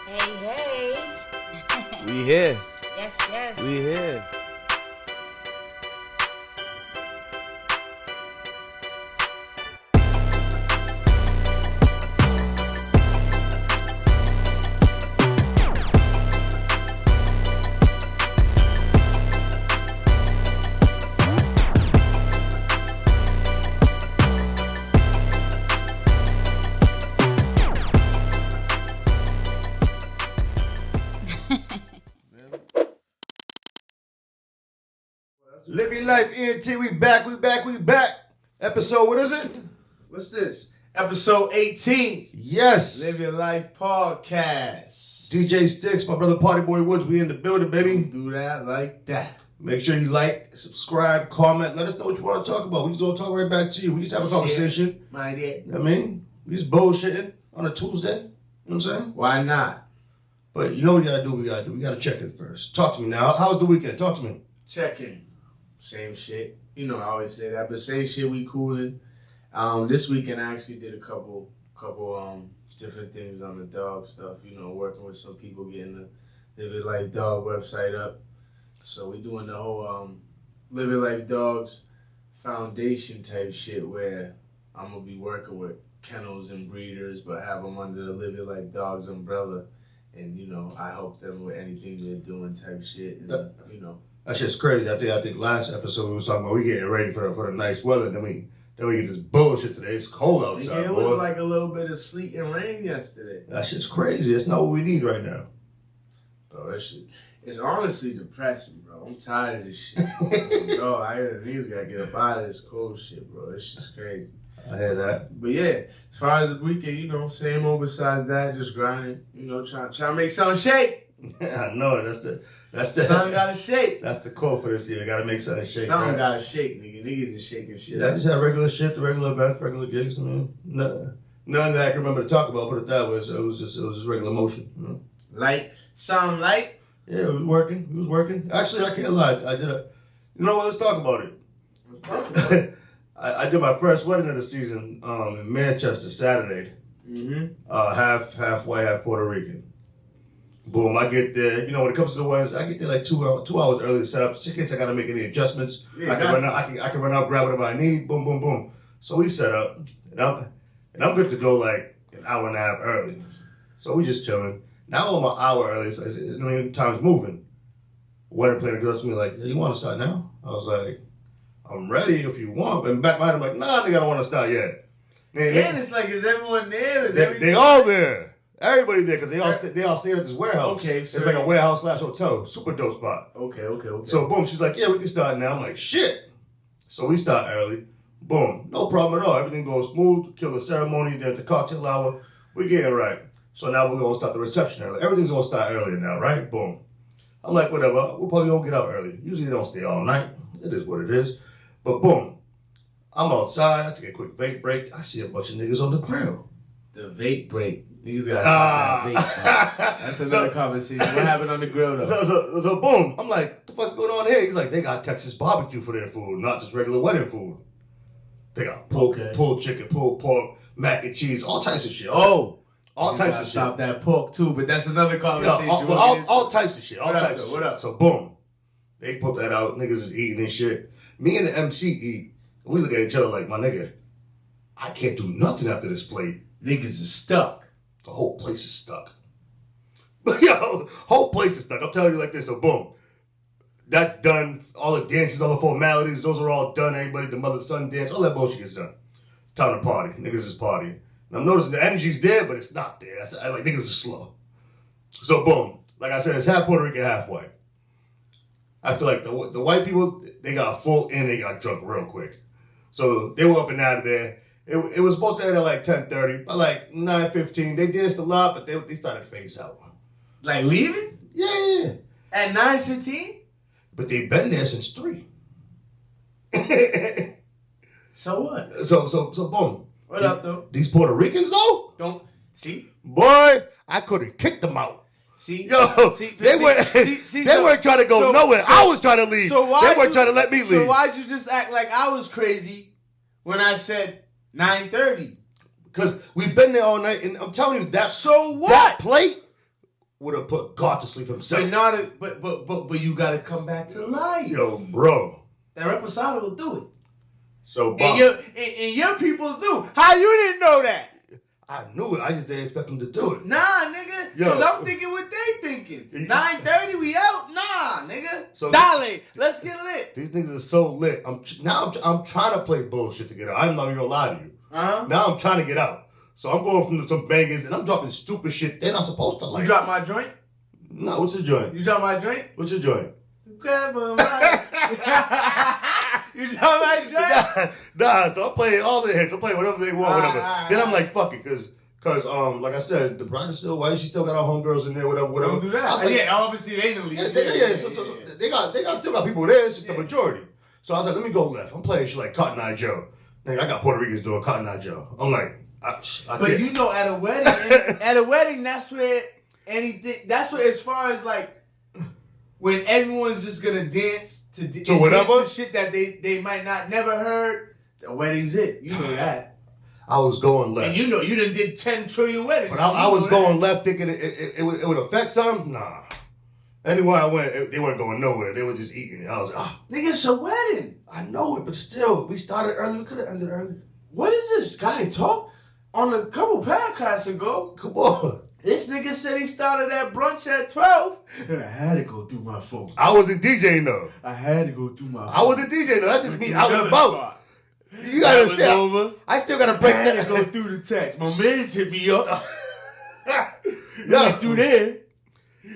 Hey, hey. We here. Yes. We here. Live Your Live Ent. We back. Episode, what is it? What's this? Episode 18. Yes. Live Your Life Podcast. DJ Sticks, my brother Party Boy Woods, we in the building, baby. Do that like that. Make sure you like, subscribe, comment. Let us know what you want to talk about. We just gonna talk right back to you. We just have a conversation. My dear. You know what I mean? We just bullshitting on a Tuesday. You know what I'm saying? Why not? But you know what we gotta do? We gotta check it first. Talk to me now. How was the weekend? Talk to me. Check in. Same shit. You know I always say that, but same shit, we coolin'. This weekend I actually did a couple different things on the dog stuff, you know, working with some people getting the Live Your Life Dog website up. So we doing the whole Live Your Life Dogs foundation type shit where I'm gonna be working with kennels and breeders, but have them under the Live Your Life Dogs umbrella. And, you know, I help them with anything they're doing type shit. And, you know. That shit's crazy. I think last episode we was talking about we getting ready for the nice weather. Then we get this bullshit today. It's cold outside. Yeah, it was like a little bit of sleet and rain yesterday. That shit's crazy. It's not what we need right now. Bro, that shit, it's honestly depressing, bro. I'm tired of this shit. Bro, niggas gotta get up out of this cold shit, bro. This shit's crazy. I hear that. But yeah, as far as the weekend, you know, same old besides that, just grinding, you know, trying to make something shake. I know that's the something gotta shake. That's the quote for this year. Gotta make something shake. Something right? gotta shake, nigga. Niggas is shaking shit. Yeah, I just had regular shit, the regular events, regular gigs. I mean, none that I can remember to talk about. Put it that way. So it was just regular motion. You know? Light, sound light. Yeah, it was working. It was working. Actually, I can't lie. I did a. You know what? Let's talk about it. Let's talk about it. I did my first wedding of the season in Manchester Saturday. Mm-hmm. Half white, half Puerto Rican. Boom, I get there. You know, when it comes to the weddings, I get there like 2 hours early to set up, just in case I got to make any adjustments. Yeah, I can run out, grab whatever I need. Boom, boom, boom. So we set up, and I'm good to go like an hour and a half early. So we just chilling. Now I'm an hour early. So time's moving. Wedding planner goes to me like, "You want to start now?" I was like, "I'm ready if you want." But in the back of my head, I'm like, "Nah, nigga, I don't want to start yet." And it's like, is everyone there? They all there. Everybody there because they all stay at this warehouse. Okay, so it's like a warehouse / hotel, super dope spot. Okay. So boom, she's like, "Yeah, we can start now." I'm like, "Shit!" So we start early. Boom, no problem at all. Everything goes smooth. Kill the ceremony, then the cocktail hour. We get it right. So now we're gonna start the reception early. Everything's gonna start earlier now, right? Boom. I'm like, whatever. We'll probably gonna get out early. Usually they don't stay all night. It is what it is. But boom, I'm outside. I take a quick vape break. I see a bunch of niggas on the grill. The vape break. Niggas gotta talk about vape. That's another conversation. What happened on the grill though? So boom, I'm like, what the fuck's going on here? He's like, they got Texas barbecue for their food, not just regular wedding food. They got pulled chicken, pulled pork, mac and cheese, all types of shit. All types of shit. Stop that pork too, but that's another conversation. All types of shit. What up? So boom, they put that out. Niggas is eating and shit. Me and the MC eat. And we look at each other like, my nigga, I can't do nothing after this plate. Niggas is stuck. The whole place is stuck. Yo, whole place is stuck. I'll tell you like this. So boom, that's done. All the dances, all the formalities, those are all done. Everybody, the mother son dance, all that bullshit gets done. Time to party. Niggas is partying. And I'm noticing the energy's there, but it's not there. I like niggas is slow. So boom, like I said, it's half Puerto Rican, half white. I feel like the white people, they got full and they got drunk real quick. So they were up and out of there. It was supposed to end at like 10:30, but like 9:15. They danced a lot, but they started to phase out. Like leaving? Yeah. At 9:15? But they've been there since 3. So what? So boom. What up though? These Puerto Ricans though? Don't see? Boy, I could have kicked them out. See, they weren't trying to go nowhere. I was trying to leave. So they weren't trying to let me leave. So why'd you just act like I was crazy when I said 9:30? Because we've been there all night, and I'm telling you that. So what? That plate would have put God to sleep himself. But you gotta come back to life. Yo, bro. That reposado will do it. So, Bob, and your peoples knew. How you didn't know that? I knew it. I just didn't expect them to do it. Nah, nigga. Because I'm thinking what they thinking. 9:30, we out? Nah, nigga. So Dale, let's get lit. These niggas are so lit. I'm trying to play bullshit to get out. I'm not even gonna lie to you. Now I'm trying to get out. So I'm going from some bangers and I'm dropping stupid shit they're not supposed to like. You drop my joint? No, what's your joint? You drop my joint? What's your joint? Grab my You drop my joint? Nah, so I'm playing all the hits. I'm playing whatever they want, whatever. Then I'm like, fuck it, cause like I said, the bride is still white. She still got our homegirls in there, whatever. Don't do that. Like, yeah, obviously they know. Yeah, so they still got people there. It's just the majority. So I was like, let me go left. I'm playing shit like Cotton Eye Joe. Nigga, I got Puerto Ricans doing Cotton Eye Joe. I'm like, but you know, at a wedding, that's where as far as like when everyone's just gonna dance to whatever the shit that they might not never heard. The wedding's it. You know that. I was going left. And you know, you done did 10 trillion weddings. But I was going left thinking it would affect something. Nah. Anywhere I went, they weren't going nowhere. They were just eating it. I was like, nigga, it's a wedding. I know it, but still, we started early. We could have ended early. What is this guy talk? On a couple podcasts ago, come on. This nigga said he started at brunch at 12. And I had to go through my phone. I wasn't DJing though. I had to go through my phone. I wasn't DJing though. That's just me out and about. You gotta understand. Over. I still gotta break that. I had to go through the text. My man hit me up. Went through there.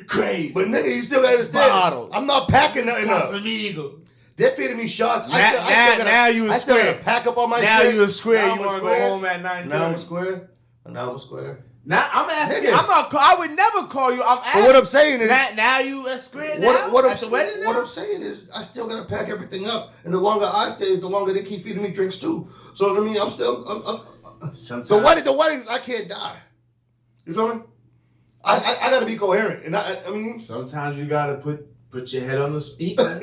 Crazy. But nigga, you still gotta understand. Bottles. I'm not packing nothing up. Casamigos. They're feeding me shots. Now you a square. I still gotta pack up all my shit. Now you a square. Now you wanna go home at 9:30. Now I'm a square. Now I'm a square. Now I'm asking. Nigga. I would never call you. I'm asking. But what I'm saying is, now you a square now. What I'm saying is, I still gotta pack everything up, and the longer I stay, the longer they keep feeding me drinks too. So I mean, the weddings, I can't die. You feel me? I gotta be coherent, and I mean, sometimes you gotta put your head on the speaker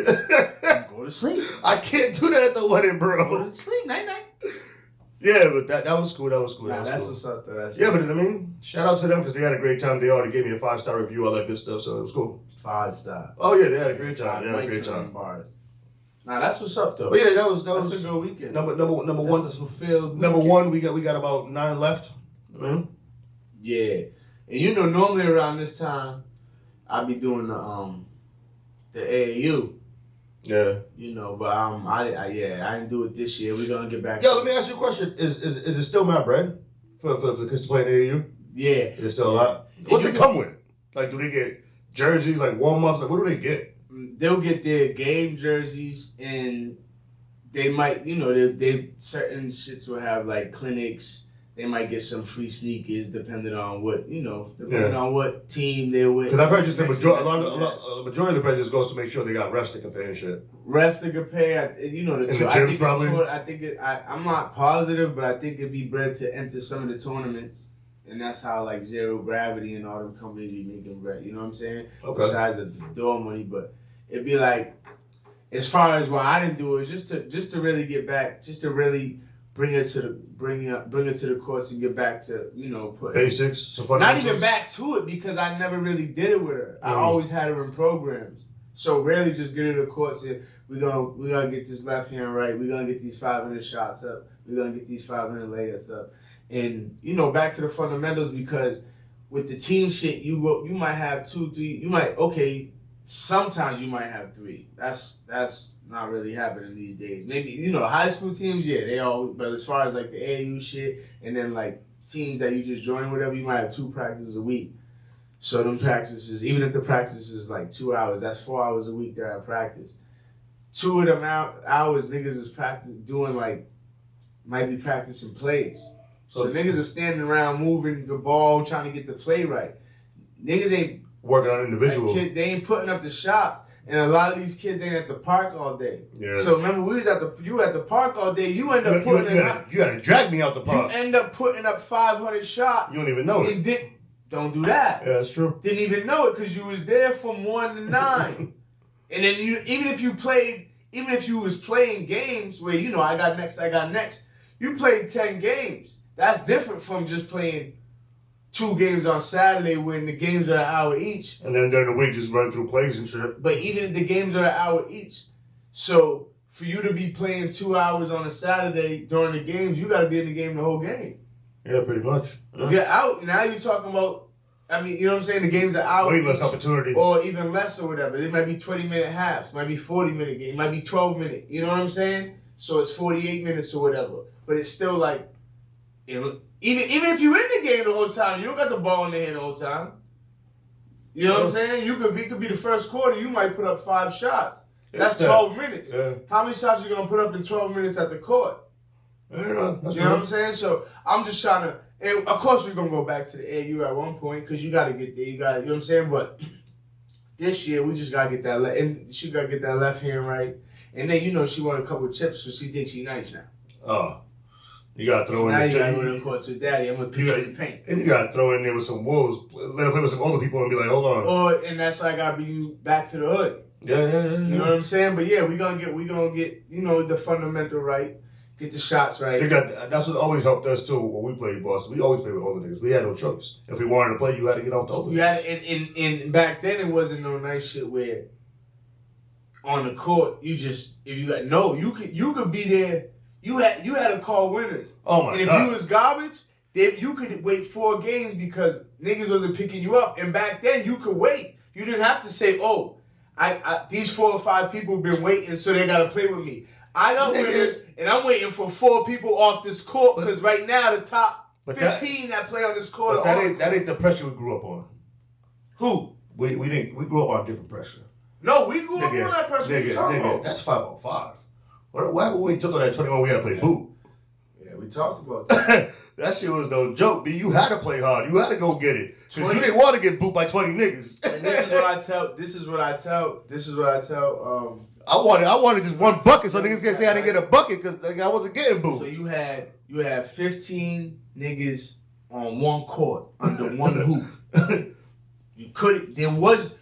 and go to sleep. I can't do that at the wedding, bro. Go to sleep, night. Yeah, but that was cool. That was cool. Nah, that's what's up, though. Yeah, but I mean, shout out to them because they had a great time. They already gave me a 5-star review, all that good stuff, so it was cool. 5-star. Oh yeah, they had a great time. They had a great time. Nah, that's what's up though. But yeah, that was a good weekend. Number one. That's fulfilled. Number one, we got about 9 left. Mm-hmm. Yeah, and you know, normally around this time, I be doing the AAU. Yeah. You know, but I didn't do it this year. We're gonna get back. Yo, let me ask you a question. Is it still my bread for the kids to play in AAU? Yeah. Is it still a lot? What's it come with? Like, do they get jerseys, like warm-ups? Like, what do they get? They'll get their game jerseys, and they might, you know, they certain shits will have like clinics. They might get some free sneakers depending on what, on what team they're with. Because I've heard just the majority of the bread just goes to make sure they got refs to compare and shit. Refs to compare, you know, the gyms I think probably. I'm not positive, but I think it'd be bread to enter some of the tournaments. And that's how like Zero Gravity and all them companies be making bread. You know what I'm saying? Okay. Besides the door money, but it'd be like, as far as why I didn't do it, just to really get back, just to really bring it to the courts and get back to, you know, basics. Some not even back to it because I never really did it with her. I always had her in programs. So really just get her to the courts and we're gonna get this left hand right. We're gonna get these 500 shots up. We're gonna get these 500 layups up. And, you know, back to the fundamentals because with the team shit, you might have 2, 3, sometimes you might have 3. That's not really happening these days. Maybe, you know, high school teams, yeah, they all, but as far as like the AAU shit and then like teams that you just join, whatever, you might have 2 practices a week. So them practices, even if the practice is like 2 hours, that's 4 hours a week they're at practice. 2 of them hours, niggas is doing like, might be practicing plays. So niggas are standing around moving the ball, trying to get the play right. Niggas ain't working on individuals. They ain't putting up the shots. And a lot of these kids ain't at the park all day. Yeah. So remember, you were at the park all day. You end up you had to drag me out the park. You end up putting up 500 shots. You don't even know it. Don't do that. Yeah, that's true. Didn't even know it because you was there from 1 to 9. And then even if you was playing games where, you know, I got next, you played 10 games. That's different from just playing 2 games on Saturday when the games are an hour each. And then during the week, just run through plays and shit. But even if the games are an hour each, so for you to be playing 2 hours on a Saturday during the games, you got to be in the game the whole game. Yeah, pretty much. If you're out, now you're talking about, I mean, you know what I'm saying? The game's an hour way each, less opportunity. or even less or whatever. It might be 20-minute halves, might be 40-minute game, it might be 12-minute. You know what I'm saying? So it's 48 minutes or whatever. But it's still like, even if you're in the game the whole time, you don't got the ball in the hand the whole time. You know what I'm saying? You could be the first quarter, you might put up 5 shots. That's 12 minutes. Yeah. How many shots you gonna put up in 12 minutes at the court? Yeah, You know what I'm saying? So I'm just trying to, and of course we're gonna go back to the AU at one point because you gotta get there. You know what I'm saying? But this year we just gotta get that and she gotta get that left hand right. And then she won a couple of chips, so she thinks she's nice now. Oh. You gotta throw now in you gotta go to the court with daddy. I'm gonna pitch in the paint. And you gotta throw in there with some wolves. Let her play with some older people and be like, hold on. And that's why I gotta bring you back to the hood. Yeah. You know what I'm saying? But yeah, we gonna get the fundamental right, get the shots right. That's what always helped us too when we played Boston. We always played with older niggas. We had no choice. If we wanted to play, you had to get out the older. You had and back then it wasn't no nice shit where on the court you could be there. You had to call winners. Oh my God! And if you was garbage, you could wait 4 games because niggas wasn't picking you up. And back then you could wait. You didn't have to say, "Oh, I these 4 or 5 people have been waiting, so they gotta play with me." I got winners, and I'm waiting for 4 people off this court because right now the top 15 that play on this court. But that ain't the pressure we grew up on. Who? We grew up on different pressure. No, we grew up on that pressure. What you talking about? That's 5-on-5. What happened when we took on that 21? We had to play boot. Yeah, we talked about that. That shit was no joke, B. You had to play hard. You had to go get it. Because you didn't want to get boot by 20 niggas. And this is what I tell. I wanted just 1 bucket so niggas can't say I didn't get a bucket because I wasn't getting boot. So you had 15 niggas on 1 court under 1 hoop. You couldn't. There was.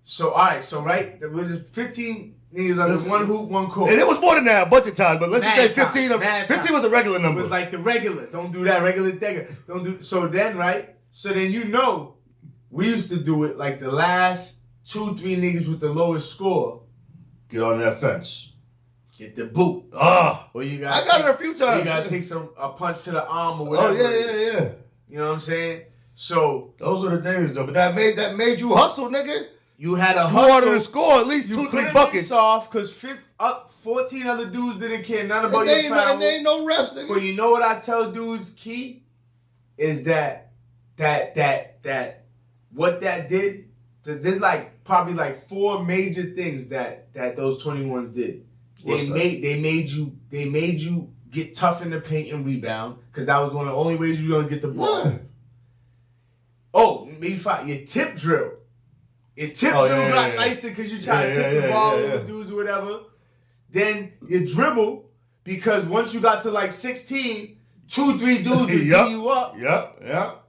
So all right. So right. There was 15 niggas under 1 hoop, 1 court. And it was more than that a bunch of times, but let's just say 15. 15 was a regular number. It was like the regular. Don't do that. Regular thing. Don't do. So then, right? So then we used to do it like the last 2-3 niggas with the lowest score. Get on that fence. Get the boot. Or you got. I got it a few times. You got to take a punch to the arm or whatever. Oh yeah. You know what I'm saying? So those were the days though. But that made you hustle, nigga. You had a hustle. You wanted to score at least 2-3 buckets. Soft because 14 other dudes didn't care none about your foul. There ain't no refs, nigga. But you know what I tell dudes, key, is that what that did. There's probably 4 major things that those 21s did. They made you get tough in the paint and rebound because that was one of the only ways you're gonna get the ball. Yeah. Oh, maybe 5. Your tip drill. Your tip drill got nicer because you try to tip the ball over dudes or whatever. Then you dribble because once you got to 16, 2-3 dudes would beat you up. Yep.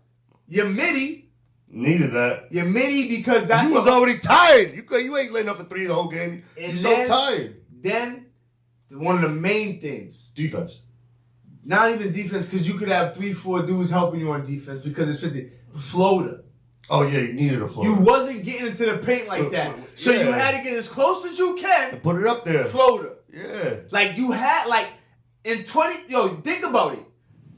Your midi. Needed that. Your midi because that's you was already tired. You ain't letting up the 3 the whole game. You're so tired. Then one of the main things. Defense. Not even defense because you could have 3-4 dudes helping you on defense because it's 50. Floater. Oh yeah, you needed a floater. You wasn't getting into the paint like that. So you had to get as close as you can. And put it up there. Floater. Yeah. You had in 20 think about it.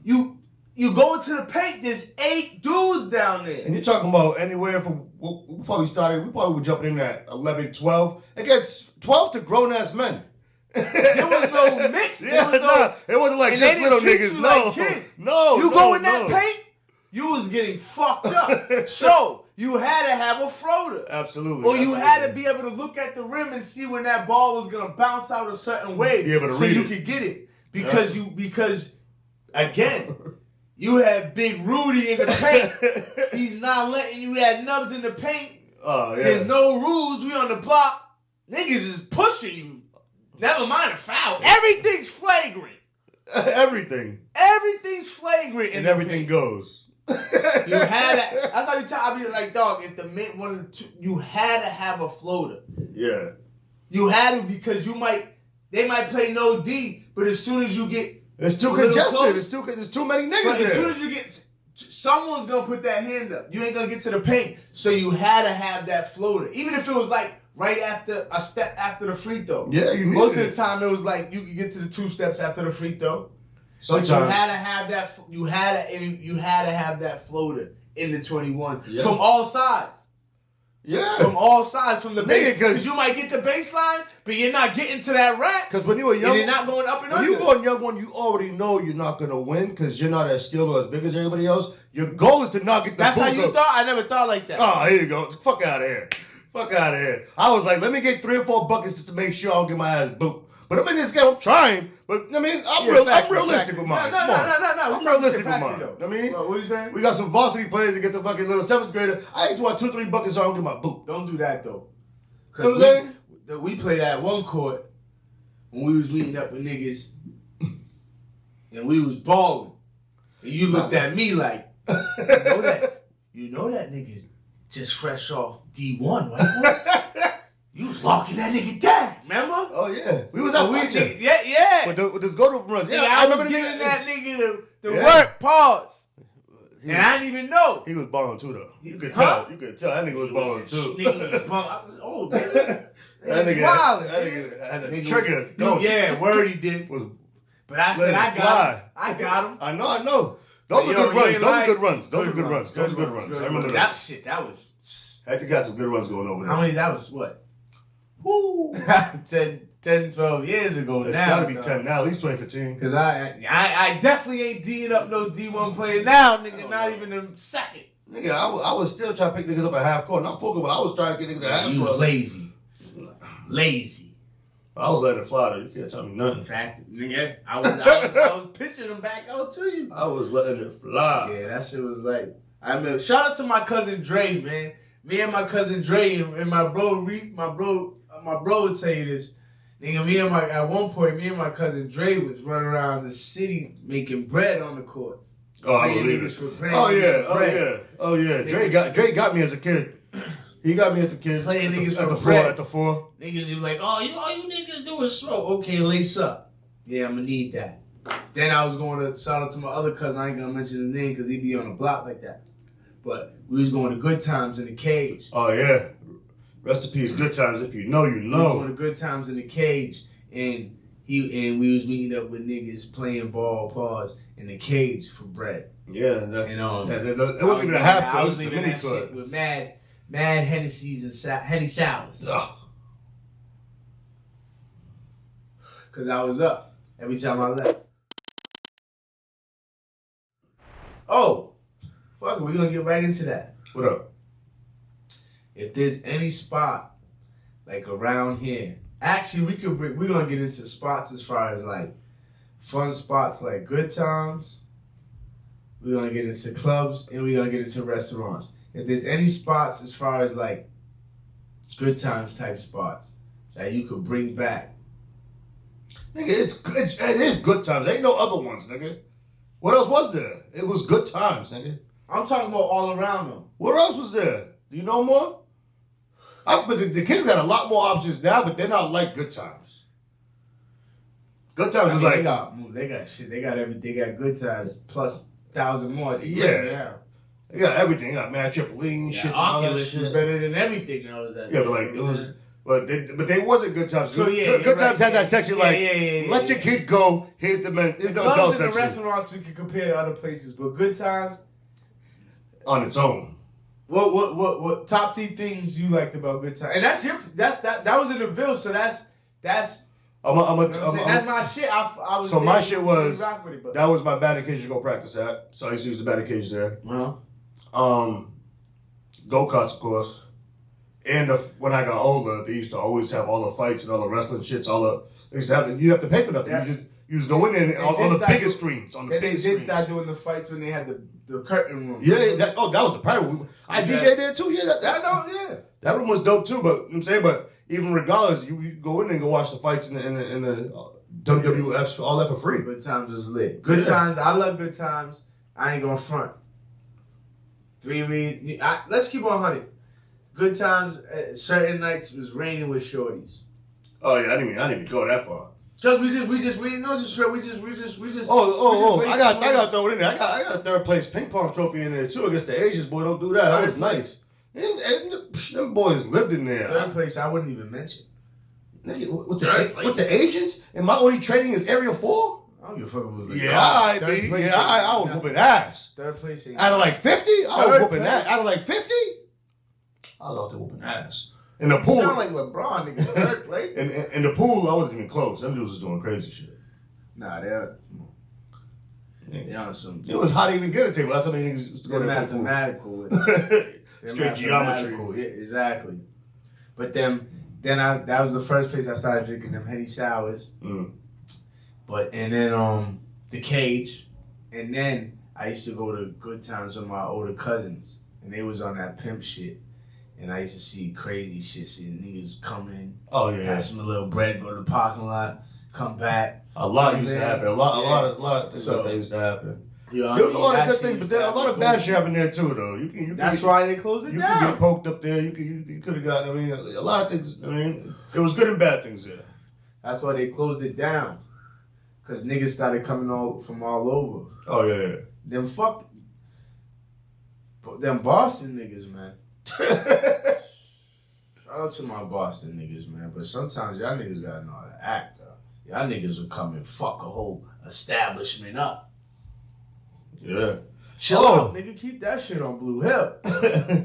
You go into the paint, there's 8 dudes down there. And you're talking about anywhere from before we started, we probably were jumping in at 11, 12. Against 12 to grown ass men. There was no mix. It wasn't like just little niggas. No. Kids. No. You go in that paint, you was getting fucked up. So you had to have a floater. Absolutely. Or you had to be able to look at the rim and see when that ball was gonna bounce out a certain way, be able to so you could get it. Because again, you had Big Rudy in the paint. He's not letting you have nubs in the paint. Oh yeah. There's no rules. We on the block. Niggas is pushing you. Never mind a foul. Everything's flagrant. Everything's flagrant, and everything goes. You had to. That's how you tell. I be like, dog. If one of the 2, you had to have a floater. Yeah. You had to because they might play no D, but as soon as you get it's too congested. There's too many niggas there. As soon as you get someone's gonna put that hand up. You ain't gonna get to the paint. So you had to have that floater. Even if it was like right after a step after the free throw. Yeah, you need Most of the time it was like you could get to the 2 steps after the free throw. Sometimes. But you had to have that. You had to have that floater in the 21 from all sides. Yeah, from all sides, from the base, because you might get the baseline, but you're not getting to that rack. Because when you were young, you're not going up and under. When you going young one, you already know you're not gonna win because you're not as skilled or as big as everybody else. Your goal is to not get the. That's how you thought. I never thought like that. Oh, here you go. Fuck out of here. Fuck out of here. I was like, let me get 3 or 4 buckets just to make sure I don't get my ass booped. But I'm in this game. I'm trying. But I mean, I'm realistic with mine. No. I'm realistic with mine. Though. I mean, what are you saying? We got some varsity players that get the fucking little 7th grader. I just want 2, 3 buckets so I don't get my boot. Don't do that though. You know what I'm saying? We played at one court when we was meeting up with niggas, and we was balling. And you looked at me like, you know that nigga's just fresh off D1, right? What? You was locking that nigga down, remember? Oh yeah, we was out with yeah. With this go to runs. Yeah, I was giving that nigga the work. Pause. And I didn't even know. He was balling too though. You could tell. You could tell that nigga was balling too. Nigga was balling. I was old, nigga. That nigga wild. That nigga had a trigger. Word he did. But I said I got him. I know. Those are good runs. Those are good runs. I remember that shit. That was. Hector got some good runs going over there. How many? That was what? Woo. 10, 12 years ago now. It's gotta be 10 now, at least 2015. Because I definitely ain't D'ing up no D1 player now, nigga. Not even a second. Nigga, I was still trying to pick niggas up at half court. Not full court, but I was trying to get niggas at half court. You was lazy. I was letting it fly though. You can't tell me nothing. In fact, nigga, I was pitching them back out to you. I was letting it fly. Yeah, that shit was like. I mean, shout out to my cousin Dre, man. Me and my cousin Dre and my bro would tell you this. Nigga, at one point, me and my cousin Dre was running around the city making bread on the courts. Oh, I believe it. Oh yeah. Dre got me as a kid. He got me as a kid. Playing niggas at the bread. At the 4. Niggas be like, all you niggas do is smoke. Okay, lace up. Yeah, I'm gonna need that. Then I was going to shout out to my other cousin. I ain't gonna mention his name because he be on the block like that. But we was going to Good Times in the Cage. Oh yeah. Rest in peace, Good Times. If you know, you know. We was going to Good Times in the Cage, and we was meeting up with niggas playing ball, in the cage for bread. Yeah, and it wasn't even a half court. I was leaving that shit with mad Hennessy's and Henny Sours. Cause I was up every time I left. Oh, fuck it, we're gonna get right into that. What up? If there's any spot like around here, actually we're gonna get into spots as far as like fun spots like Good Times. We're gonna get into clubs and we're gonna get into restaurants. If there's any spots as far as like Good Times type spots that you could bring back. Nigga, it is Good Times. There ain't no other ones, nigga. What else was there? It was Good Times, nigga. I'm talking about all around them. What else was there? Do you know more? But the kids got a lot more options now, but they're not like Good Times. Good Times is like they got shit. They got everything. They got Good Times plus 1,000 more. Yeah. They got everything. They got Mad Tripolline, shit. Oculus is better than everything that was at. Yeah, but like it was. But they wasn't Good Times. So yeah, Good Times had that section let your kid go. Here's the adult clubs section. And the restaurants we can compare to other places, but Good Times on its own. What top 3 things you liked about Good Times? And that was in the Ville, so that's that's my shit. I was so my shit was that was my batting cage to go practice at. So I used to use the batting cage there. Go-karts, of course. And when I got older, they used to always have all the fights and all the wrestling shits. You have to pay for nothing. You just go in there on the biggest screens. They did start doing the fights when they had the curtain room. Yeah, that was the private room. I DJ'd there too. Yeah, that room was dope too. But you know what I'm saying, but even regardless, you go in there and go watch the fights in the WWFs, all that for free. Good Times was lit. Good Times, I love Good Times. I ain't gonna front. 3 reasons. Let's keep on 100. Good Times. Certain nights was raining with shorties. Oh yeah, I didn't even go that far. Cause we just I got to throw it in there. I got a third place ping pong trophy in there too against the Asians. Boy, don't do that. That was nice. And them boys lived in there. Third place, I wouldn't even mention. Nigga, with the Asians, and my only training is Area 4. I don't give a fuck about it. I was whooping ass. Third place. Out of like 50, I was whooping ass. Out of like 50, I was out there whooping ass. In the pool, you sound like LeBron, nigga. Third place. In the pool, I wasn't even close. Them dudes was doing crazy shit. Nah, they're on some. It was hot to even get a table. That's how many niggas used to go to mathematical. Straight geometry. Yeah, exactly. But then that was the first place I started drinking them Henny sours. And then the Cage, and then I used to go to Good Times with my older cousins, and they was on that pimp shit. And I used to see crazy shit. See the niggas come in. Oh yeah. Have some little bread, go to the parking lot, come back. A lot used to happen. A lot of things like that used to happen. You know there was a lot of good things, but there a lot of bad shit happened there too, though. That's why they closed it down. You could get poked up there. You could have got. I mean, a lot of things. I mean, there was good and bad things there. That's why they closed it down, cause niggas started coming from all over. Oh yeah. Them Boston niggas, man. Shout out to my Boston niggas, man. But sometimes y'all niggas gotta know how to act, though. Y'all niggas will come and fuck a whole establishment up. Yeah. Chill out, nigga. Keep that shit on Blue Hill.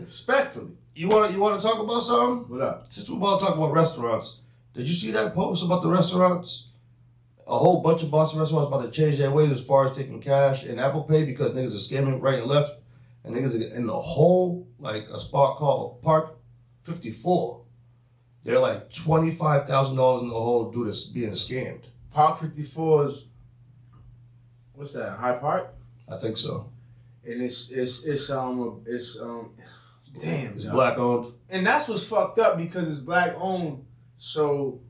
Respectfully. You want to talk about something? What up? Since we're about to talk about restaurants, did you see that post about the restaurants? A whole bunch of Boston restaurants about to change their ways as far as taking cash and Apple Pay because niggas are scamming right and left. And niggas are in the whole, like a spot called Park 54. They're like $25,000 in the hole due to being scammed. Park 54 is, what's that, High Park? I think so. And it's damn, it's black owned. And that's what's fucked up because it's black owned. So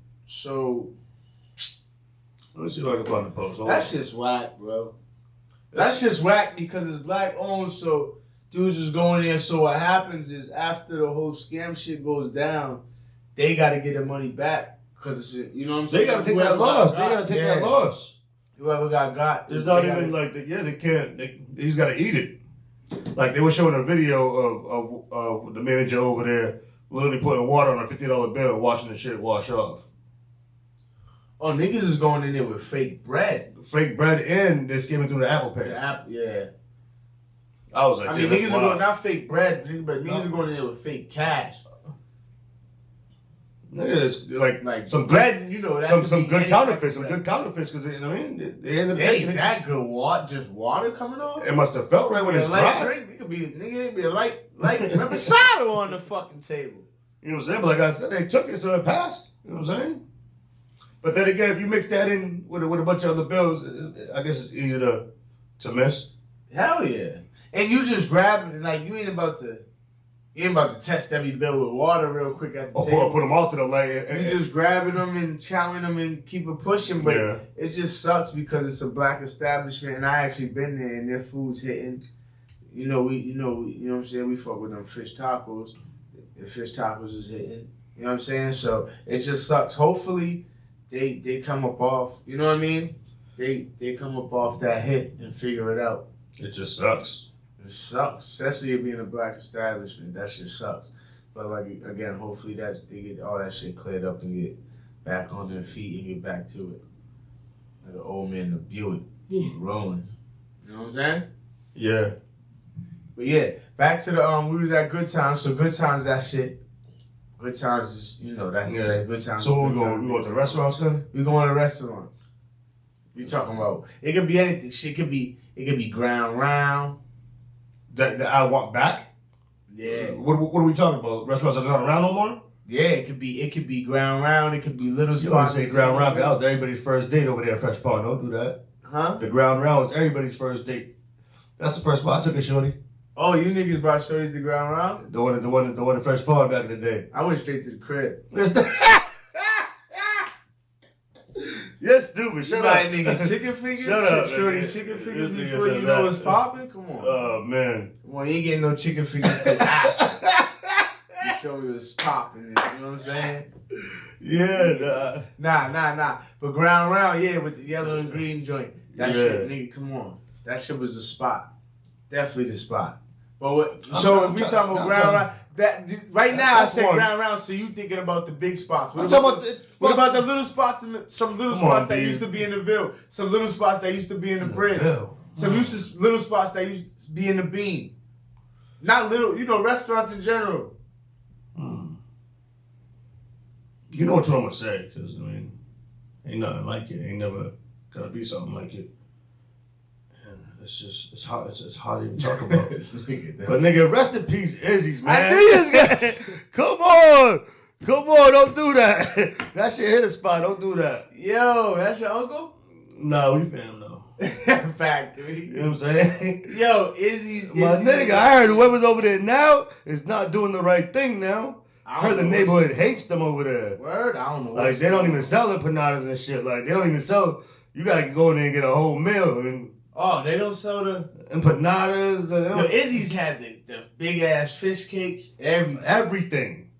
let me see if I can find the post. That's just whack, bro. That's just whack because it's black owned, so dudes is going there. So what happens is after the whole scam shit goes down, they got to get their money back because it's, you know what I'm saying? They got to take that loss. They got to take that loss. Whoever got. It's not even like they can't. They just got to eat it. Like they were showing a video of the manager over there literally putting water on a $50 bill and watching the shit wash off. Oh, niggas is going in there with fake bread. Fake bread and they're skimming through the Apple Pay. Yeah. I was like, I mean, niggas are going, not fake bread, but niggas are going in there with fake cash. Nigga, it's like some bread, you know, that some good counterfeits, because I mean, they end up taking that good water, just water coming off. It must have felt right when it's dry. Drink. It could be a light reposado on the fucking table. You know what I'm saying? But like I said, they took it, so it passed. You know what I'm saying? But then again, if you mix that in with a bunch of other bills, I guess it's easy to miss. Hell yeah! And you just grab it, like you ain't about to test every bill with water real quick at the table. Or put them all to the light. You just grabbing them and chowing them and keep it pushing. But it just sucks because it's a black establishment, and I actually been there, and their food's hitting. You know what I'm saying? We fuck with them fish tacos. The fish tacos is hitting. You know what I'm saying? So it just sucks. Hopefully they come up off. You know what I mean? They come up off that hit and figure it out. It just sucks. It sucks, especially it being a black establishment. That shit sucks. But like again, hopefully they get all that shit cleared up and get back on their feet and get back to it. Like an old man in a Buick, keep rolling. You know what I'm saying? Yeah. But yeah, back to the we was at Good Times. So Good Times, that shit. Good Times is that's Good Times. So we going to the restaurants then? We going to restaurants. We talking about it could be anything. Shit could be ground round. That I want back? Yeah. What are we talking about? Restaurants that are not around no more? Yeah, it could be ground round. It could be little spots. You want to say ground round? That was everybody's first date over there at Fresh Pond. Don't do that. Huh? The ground round was everybody's first date. That's the first spot I took a shorty. Oh, you niggas brought shorties to ground round? The one at Fresh Pond back in the day. I went straight to the crib. You're stupid. Shut up. Niggas chicken fingers? Shut up. Shorty chicken fingers before you know it's popping? Come on. Oh, man. Come on, you ain't getting no chicken fingers till after. You show me what's popping. You know what I'm saying? Yeah, Nah. But Ground Round, yeah, with the yellow and green joint. That Yeah. shit, nigga, come on. That shit was the spot. Definitely the spot. But what, if we talking about Ground Round, right now I say Ground Round, so you thinking about the big spots. What about the little spots some little spots that used to be in the Ville? Some little spots that used to be in the Bridge. Some little spots that used to be in the Beam. Not little, restaurants in general. You know what I'm gonna say, because ain't nothing like it. Ain't never gonna be something like it. And it's hard to even talk about. But nigga, rest in peace, Izzy's, man. I knew this guy. Come on, don't do that. That shit hit a spot. Don't do that. Yo, that's your uncle? No, we fam though. Factory. You know what I'm saying? Yo, Izzy's. My nigga, I heard whoever's over there now is not doing the right thing now. I heard the neighborhood hates them over there. Word? I don't know. Like, they don't even sell empanadas and shit. Like, they don't even sell. You gotta go in there and get a whole meal. And they don't sell the empanadas. Yo, Izzy's had the big ass fish cakes. Everything.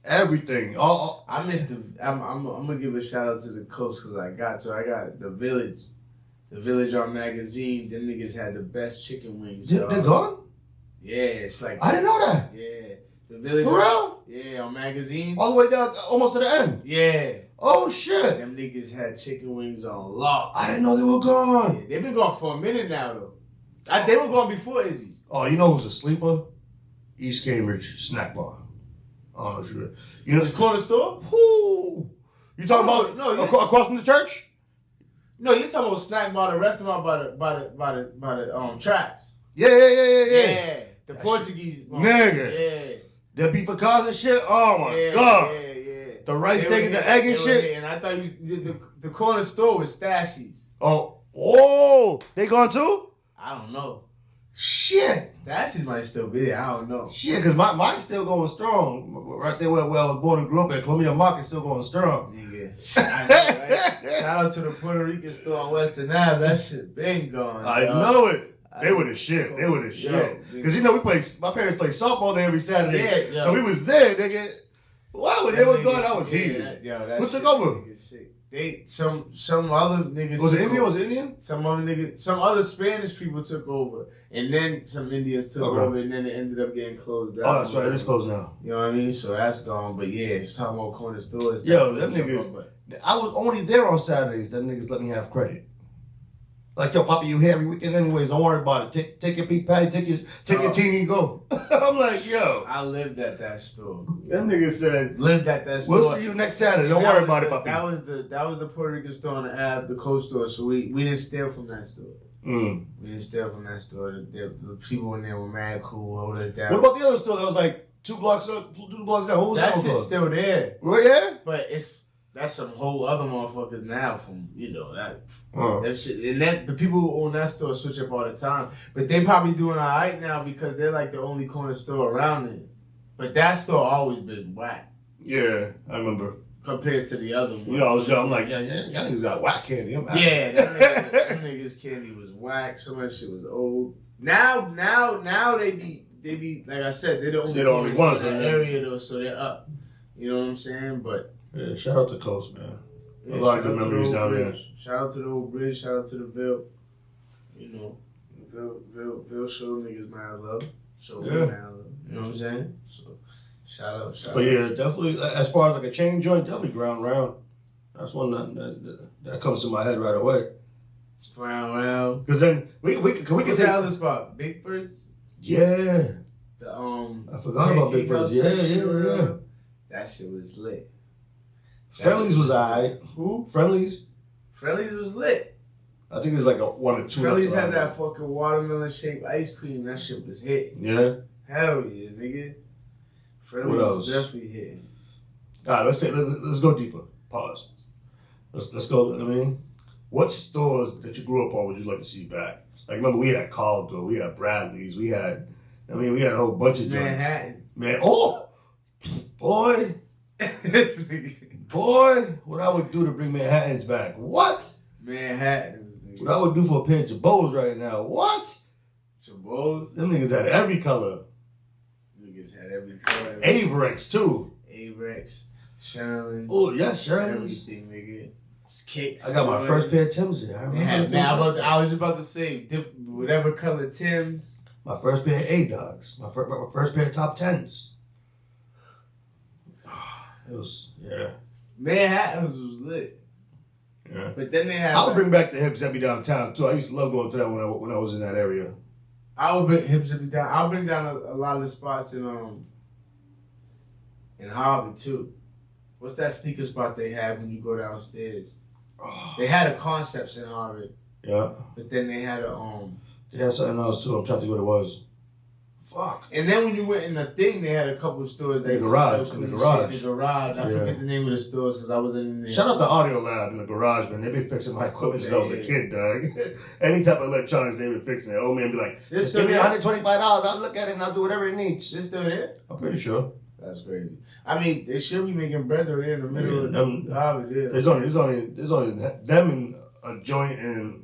I missed the. I'm gonna give a shout out to the coast because I got the Village. The Village on Magazine. Them niggas had the best chicken wings. They're gone? Yeah, it's like. I didn't know that. Yeah. The Village. For real? Yeah, on Magazine. All the way down, almost to the end. Yeah. Oh shit. Them niggas had chicken wings on lock. I didn't know they were gone. Yeah, they've been gone for a minute now though. They were gone before Izzy's. Oh, you know who's a sleeper? East Cambridge Snack Bar. I don't know if you know the corner store. Whoo. You talking about across from the church? No, you're talking about Snack Bar, the restaurant by the tracks. Yeah. The Portuguese nigga. Yeah. The beef cars and shit. Oh my god. Yeah. The rice steak and the egg and shit. And I thought the corner store was Stashy's. Oh, they gone too? I don't know. Shit. Stashy's might still be there. I don't know. Shit, because mine's still going strong. Right there where I was born and grew up at, Columbia Market still going strong. Nigga. I know, right? Shout out to the Puerto Rican store on Western Ave. That shit been gone. I know it. They were the shit. Because my parents played softball there every Saturday. Yeah, so we was there, nigga. Why when they was gone, I was here. What took over? Some other niggas. Was it Indian? Some other Spanish people took over, and then some Indians took over, and then it ended up getting closed down. Oh, that's right. It's closed now. You know what I mean? So that's gone. But yeah, it's talking about corner stores. Yo, them niggas. I was only there on Saturdays. Them niggas let me have credit. Like, yo, Papa, you here every weekend anyways. Don't worry about it. Take your peak patty, take your teeny and go. I'm like, yo. I lived at that store. Them niggas said, lived at that store. We'll see you next Saturday. Don't worry about it, Papa. That was the Puerto Rican store on the Ave, the Coast store. So we didn't steal from that store. We didn't steal from that store. The people in there were mad cool, hold us down. What about the other store that was like 2 blocks up, 2 blocks down? What was that? That shit's still there. Well, yeah? But that's some whole other motherfuckers now from, that shit. And the people who own that store switch up all the time. But they probably doing all right now because they're like the only corner store around it. But that store always been whack. Yeah, I remember. Compared to the other one. I was young. I'm like, y'all niggas got whack candy. I'm out. Yeah, them niggas candy was whack. Some of that shit was old. Now they be like I said, they're the only ones in the area though, so they're up. You know what I'm saying? But yeah, shout out to Coast, man. A lot of good memories down there. Shout out to the old bridge. Shout out to the Ville. Ville showed niggas mad love. Showed me mad love. You know what I'm saying? So shout out. But yeah, definitely. As far as like a chain joint, definitely Ground Round. That's one that comes to my head right away. Ground Round. Because then we can take the other spot. Big First. Yeah. I forgot about Big First. Yeah. That shit was lit. Friendlies was alright. Who? Friendlies was lit. I think it was like 1 or 2. Friendlies had that fucking watermelon shaped ice cream. That shit was hitting. Yeah. Hell yeah, nigga. Friendlies was definitely hitting. Alright, let's go deeper. Pause. Let's go. I mean, what stores that you grew up on would you like to see back? Like, remember we had Caldwell, we had Bradley's, we had a whole bunch of joints. Manhattan. Boy, what I would do to bring Manhattans back. What? Manhattans, nigga. What I would do for a pair of Jabos right now. What? Jabos? Them niggas had every color. Niggas had every color. Averex, too. Averex. Sherlins. Oh, yeah, Sherlins. Everything, nigga. Kicks. I got my first pair of Timbs there. I was about to say, whatever color Timbs. My first pair of A-Dogs. My first pair of Top 10s. It was, yeah. Manhattan's was lit. Yeah. But then they had. I would bring back the Hip Zippy downtown, too. I used to love going to that when I was in that area. I would bring Hip Zippy down. I'll bring down a lot of the spots in Harvard, too. What's that sneaker spot they had when you go downstairs? Oh. They had a Concepts in Harvard. Yeah. But then they had a They had something else too. I'm trying to think what it was. Fuck. And then when you went in the thing, they had a couple of stores. In the garage. In the garage. I forget the name of the stores because I wasn't in there. Shout out to Audio Lab in the garage, man. They be fixing my equipment since I was a kid, dog. Any type of electronics, they be fixing it. Old man be like, just give me $125. I'll look at it and I'll do whatever it needs. It's still there? I'm pretty sure. That's crazy. I mean, they should be making bread over there in the middle of Harvard. Yeah. There's only them and a joint in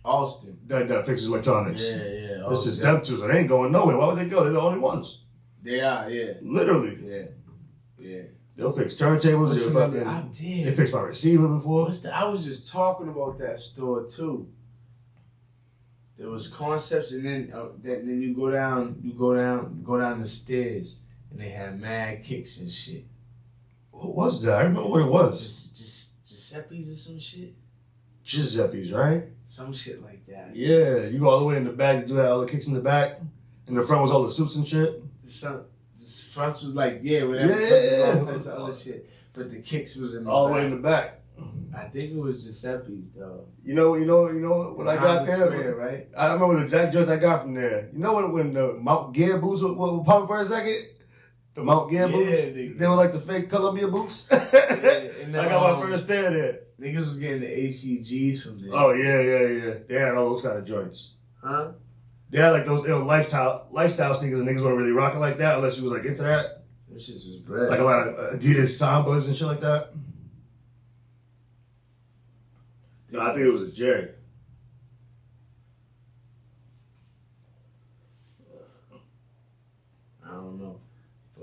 Austin that fixes electronics. Yeah. This is them two, so they ain't going nowhere. Why would they go? They're the only ones. They are, yeah. Literally. Yeah. They'll fix turntables. They fixed my receiver before. I was just talking about that store too. There was Concepts, and then you go down the stairs. And they had mad kicks and shit. What was that? I remember what it was. Just Giuseppe's or some shit. Giuseppe's, right? Some shit like that. Yeah, you go all the way in the back. You do have all the kicks in the back. And the front was all the suits and shit. The front was like, whatever. Yeah. All types of other shit. But the kicks was in the all back. the way in the back. I think it was Giuseppe's though. You know when I got there, Square, right? I remember the exact joint I got from there. You know when the Mount Gear boots were popping for a second? The Mount Gear boots? Nigga. They were like the fake Columbia boots. I got my first pair there. Niggas was getting the ACGs from there. Oh, yeah. They had all those kind of joints. Huh? They had like those lifestyle sneakers and niggas weren't really rocking like that unless you was like into that. This shit was bread. Like a lot of Adidas Sambas and shit like that. No, I think it was a J. I don't know.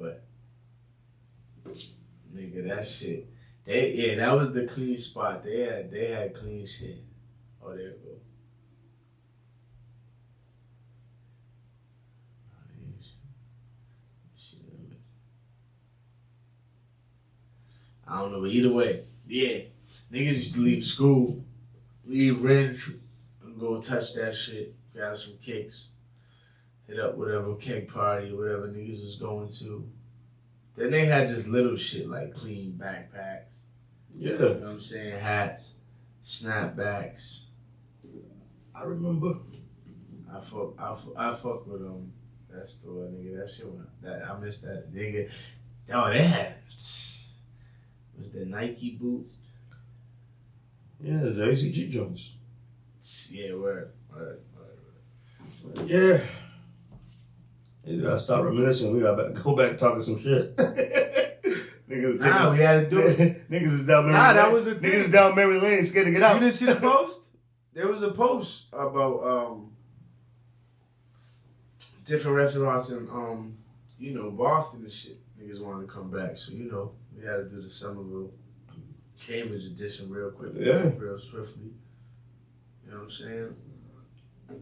But nigga, that shit. That was the clean spot. They had clean shit. Oh, there it go. I don't know, but either way, niggas used to leave school, leave rent, and go touch that shit, grab some kicks, hit up whatever keg party or whatever niggas was going to. Then they had just little shit like clean backpacks. Yeah. You know what I'm saying? Hats, snapbacks. I remember. I fuck with that store, nigga. That shit I missed that nigga. Oh, they had was the Nike boots. Yeah, the ACG joints. Yeah, word. Yeah. You gotta stop reminiscing. We gotta go back talking some shit. Niggas we had to do it. Niggas is down memory lane. That was a thing. Niggas is down memory lane, scared to get out. You didn't see the post? There was a post about different restaurants in Boston and shit. Niggas wanted to come back, so we had to do the Somerville Cambridge edition real quick, real swiftly. You know what I'm saying?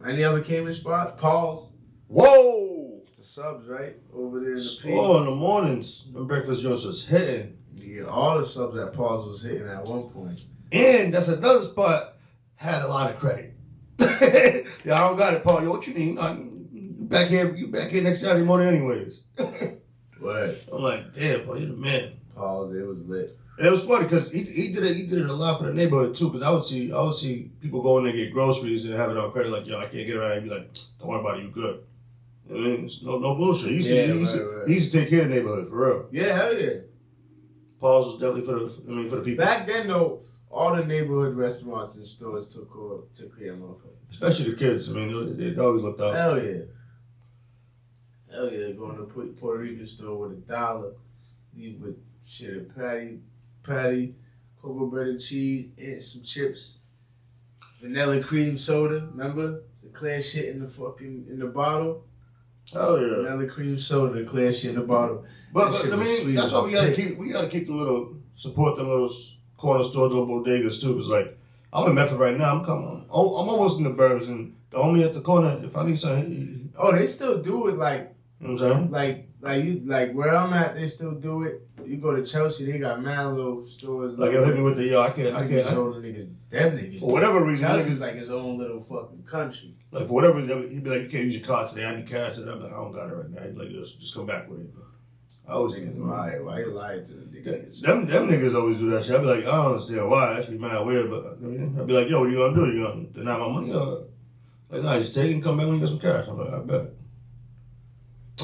Any other Cambridge spots? Paul's. Whoa! The subs, right? Over there in the P. Oh, in the mornings, the breakfast joints was hitting. Yeah, all the subs at Paul's was hitting at one point. And that's another spot had a lot of credit. Yeah, I don't got it, Paul. Yo, what you need? You back here next Saturday morning anyways. What? I'm like, damn, Paul, you're the man. Paul's, it was lit. And it was funny because he did it a lot for the neighborhood too. Because I would see people go in there and get groceries and have it on credit. Like, yo, I can't get around. And be like, don't worry about it, you good. I mean, it's no bullshit. He used to take care of the neighborhood for real. Yeah, hell yeah. Paul's was definitely for the people. Back then though, all the neighborhood restaurants and stores took care of motherfuckers. Especially the kids. I mean, they always looked out. Hell yeah. Going to Puerto Rican store with $1. Leave with shit a patty, cocoa bread and cheese, and some chips. Vanilla cream soda, remember? The clear shit in the bottle. Oh yeah. Vanilla cream soda, the clear shit in the bottle. But That shit I was mean, sweet that's as why a we gotta keep the little support the little corner stores or bodegas too. Cause like I'm in Medford right now. I'm almost in the burbs, and the homie at the corner. If I need something, Oh, they still do it like. you know what I'm saying? Like where I'm at, they still do it. You go to Chelsea, they got mad little stores. Like he'll hit me with the I can't. Them niggas. For whatever reason, Chelsea's niggas, like his own little fucking country. like for whatever reason, he'd be like, you can't use your card today. I need cash, and I'm like, I don't got it right now. He's like, just come back with it. I always think it's Lie. Why you lying to the niggas? Them niggas always do that shit. I be like, I don't understand why. That should be mad weird, but I mean, I'd be like, yo, what you gonna do? You gonna deny my money? Like, nah, just take it and come back when you get some cash. I'm like, I bet.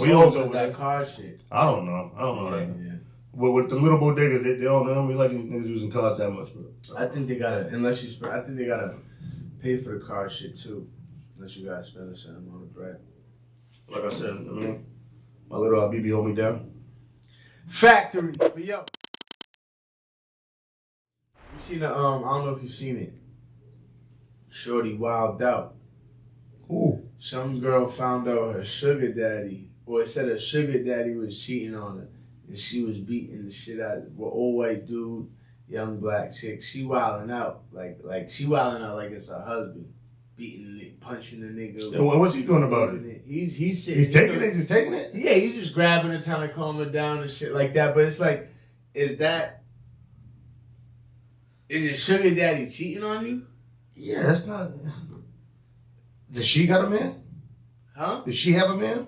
We always over that car shit. I don't know. That. Yeah. With the little bodegas, they don't be like niggas using cards that much, bro. So. I think they gotta, I think they gotta pay for the car shit too. Unless you gotta spend a certain amount of bread. Like I said, I mean, my little Habibi hold me down. Factory. But yo. You seen the, I don't know if you seen it. Shorty wilded out. Who? Some girl found out her sugar daddy, or it said her sugar daddy was cheating on her. And she was beating the shit out of old white dude, young black chick. She wilding out. Like she wilding out like it's her husband. Beating the punching the nigga. Yeah, what's he doing about it? He's taking it? Just taking it? Yeah, he's just grabbing her, trying to calm her down and shit like that. But it's like, is your sugar daddy cheating on you? Yeah, that's not. Does she got a man? Huh? Does she have a man?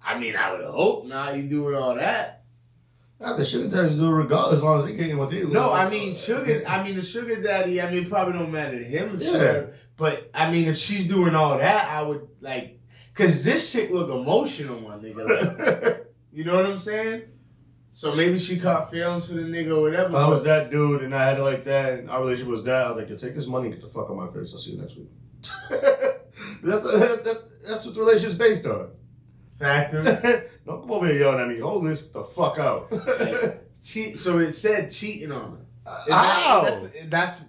I mean, I would hope not. You doing all that. Nah, the sugar daddies do it regardless, as long as they getting what they do. No, I mean the sugar daddy. I mean, probably don't matter to him. Yeah. Sure. But I mean, if she's doing all that, I would like, cause this chick look emotional, my nigga. Like, you know what I'm saying? So maybe she caught feelings for the nigga or whatever. If I was that dude and I had it like that, and our relationship was that, I was like, yo, take this money and get the fuck out of my face. I'll see you next week. That's what the relationship's based on. Factor. Don't come over here yelling at me. Hold this the fuck out. So it said cheating on her. How? That's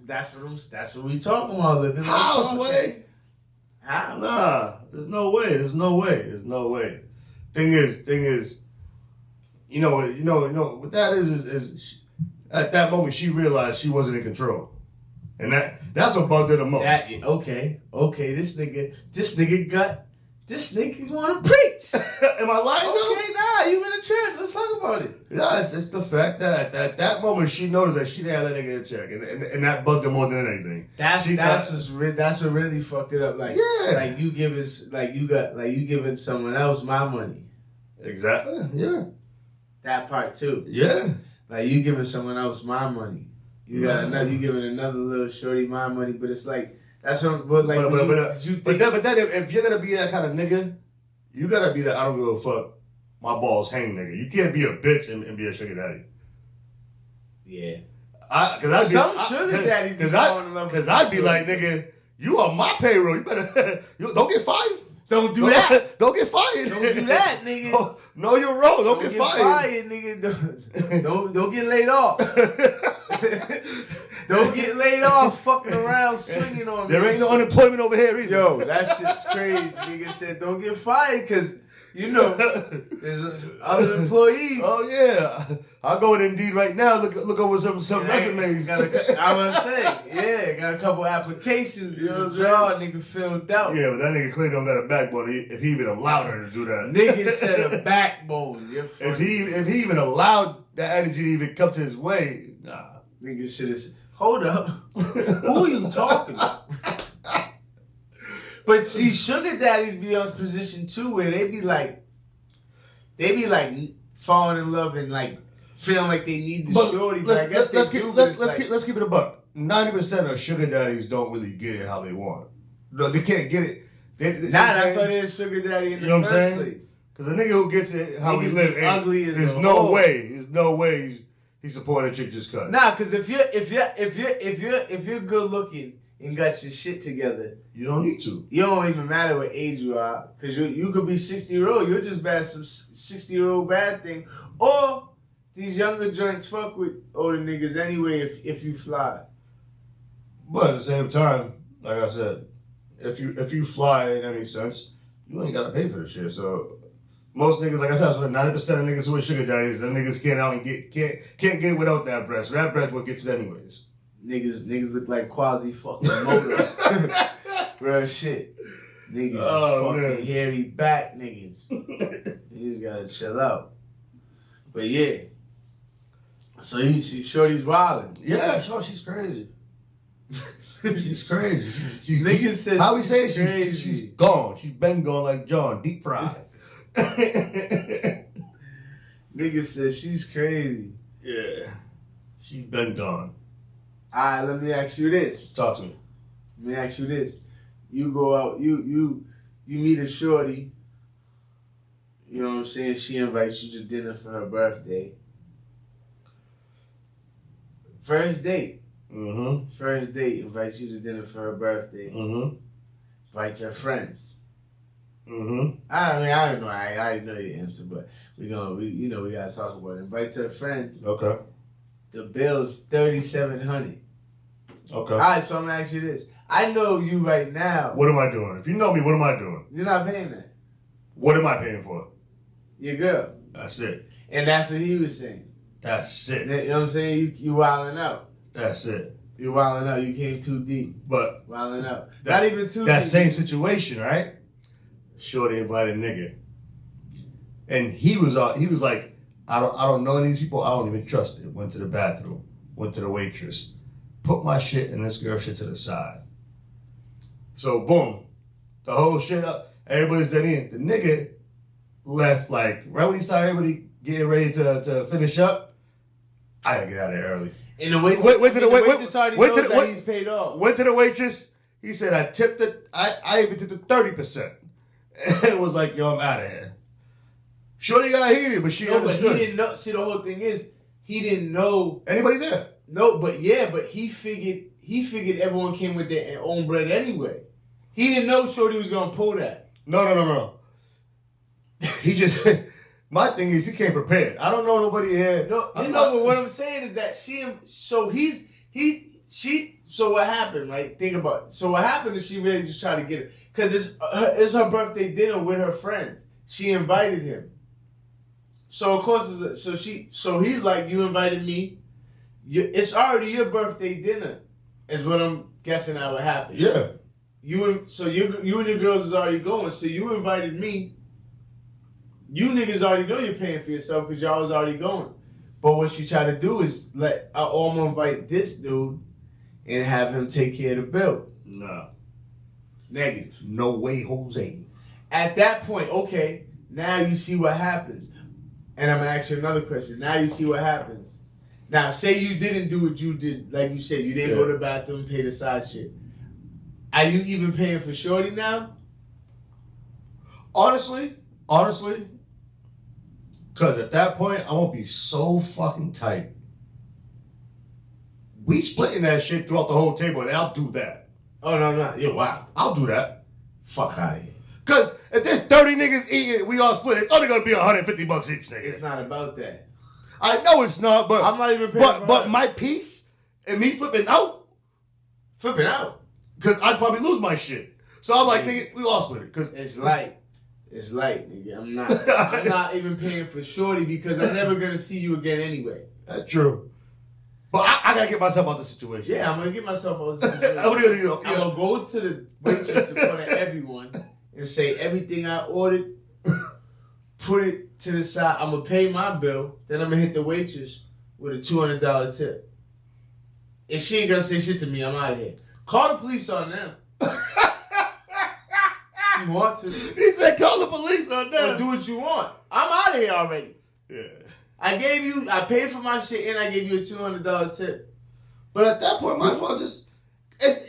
what we talking about. Living How, like Sway? How? Nah, there's no way. Thing is, you know what that is at that moment she realized she wasn't in control, and that's what bugged her the most. Okay. This nigga want to preach. Am I lying though? Okay, nah, you in the church. Let's talk about it. Yeah, it's the fact that at that moment she noticed that she didn't have that nigga in check, and that bugged her more than anything. That's what really fucked it up. Like, yeah, like you giving someone else my money. Exactly. Yeah. That part too. Yeah. Like you giving someone else my money. You giving another little shorty my money, but it's like. That's what, but like, but then if you're gonna be that kind of nigga, you gotta be that I don't give a fuck, my balls hang nigga. You can't be a bitch and be a sugar daddy. Yeah, sugar daddies be falling in love with. Cause I'd be like, nigga, you on my payroll. You better don't get fired. Don't do that. Don't get fired. Don't do that, nigga. Oh, no, you're wrong. Don't get fired, nigga. Don't get laid off. Don't get laid off fucking around swinging on me. There ain't no unemployment over here either. Yo, that shit's crazy. Nigga said don't get fired because, you know, there's other employees. Oh, yeah. I'll go in Indeed right now. Look over some resumes. I was saying, yeah, got a couple applications. You know what I'm saying? Nigga filled out. Yeah, but that nigga clearly don't got a backbone if he even allowed her to do that. Nigga said a backbone. If he even allowed that energy to even come to his way, nah. Nigga should have said, hold up. Who are you talking about? But see, sugar daddies be on position too where they be like falling in love and like feeling like they need the shorty. Let's keep it a buck. 90% of sugar daddies don't really get it how they want. No, they can't get it. That's why they're sugar daddy in the first place. Because the nigga who gets it how we live, there's no way he's supporting a chick just cause. Nah, because if you're good looking and got your shit together, you don't need to. You don't even matter what age you are, because you could be 60-year-old. You're just bad some 60-year-old bad thing, or these younger joints fuck with older niggas anyway. If you fly, but at the same time, like I said, if you fly in any sense, you ain't gotta pay for the shit. So most niggas, like I said, 90% of niggas who are sugar daddies, them niggas can't out and can't get without that breast. So that breast what gets it anyways. Niggas look like quasi fucking motor. Real shit. Niggas is fucking hairy back niggas. You gotta chill out. But yeah. So you see Shorty's wildin'. Yeah, sure, she's crazy. She's crazy. She's niggas said how we say she's gone. She's been gone like John, deep fried. Niggas said she's crazy. Yeah. She's been gone. Alright, let me ask you this. Talk to me. Let me ask you this. You go out, you meet a shorty, you know what I'm saying? She invites you to dinner for her birthday. First date. Mm-hmm. First date invites you to dinner for her birthday. Mm-hmm. Invites her friends. Mm-hmm. I don't know. I already know the answer, but we gotta talk about it. Invites her friends. Okay. The bill's $3,700. Okay. Alright, so I'm gonna ask you this. I know you right now. What am I doing? If you know me, what am I doing? You're not paying that. What am I paying for? Your girl. That's it. And that's what he was saying. That's it. You know what I'm saying? You wilding out. That's it. You're wilding out. You came too deep. But Wilding out. Not even too that deep. same situation, right? Shorty invited a nigga. And he was like, I don't know any of these people. I don't even trust it. Went to the bathroom. Went to the waitress. Put my shit and this girl shit to the side. So boom. The whole shit up. Everybody's done in. The nigga left like right when he started everybody getting ready to finish up. I gotta get out of there early. And the waitress, he's paid off. Went to the waitress. He said I tipped it. I even tipped it 30%. And it was like, yo, I'm out of here. Shorty got heated, but she understood. But he didn't know. See, the whole thing is he didn't know anybody there. No, but he figured everyone came with their own bread anyway. He didn't know Shorty was gonna pull that. No. He just. My thing is he came prepared. I don't know nobody here. No, but what I'm saying is that so what happened, right? Think about it. So what happened is she really just tried to get it. Because it's her birthday dinner with her friends. She invited him. So of course, so he's like, you invited me. It's already your birthday dinner, is what I'm guessing that would happen. Yeah. You and your girls is already going. So you invited me. You niggas already know you're paying for yourself because y'all was already going. But what she tried to do is I'm gonna invite this dude and have him take care of the bill. No. Negative. No way, Jose. At that point, okay, now you see what happens. And I'm gonna ask you another question. Now you see what happens. Now, say you didn't do what you did, like you said, you didn't go to the bathroom, pay the side shit. Are you even paying for Shorty now? Honestly, because at that point, I'm going to be so fucking tight. We splitting that shit throughout the whole table, and I'll do that. Oh, no. Yeah, wow. I'll do that. Fuck out of here. Because if there's 30 niggas eating, we all split, it's only going to be $150 each, nigga. It's not about that. I know it's not, but I'm not even paying but my piece and me flipping out. Because I'd probably lose my shit. So I'm like, nigga, we all split it. Cause it's light, nigga. I'm not even paying for Shorty because I'm never gonna see you again anyway. That's true. But I gotta get myself out of the situation. Yeah, I'm gonna get myself out of the situation. I'm gonna go to the waitress in front of everyone and say everything I ordered, put it to the side. I'm gonna pay my bill. Then I'm gonna hit the waitress with a $200 tip. If she ain't gonna say shit to me, I'm out of here. Call the police on them. You want to? He said, call the police on them. Or do what you want. I'm out of here already. Yeah. I paid for my shit and I gave you a $200 tip. But at that point, might as well just,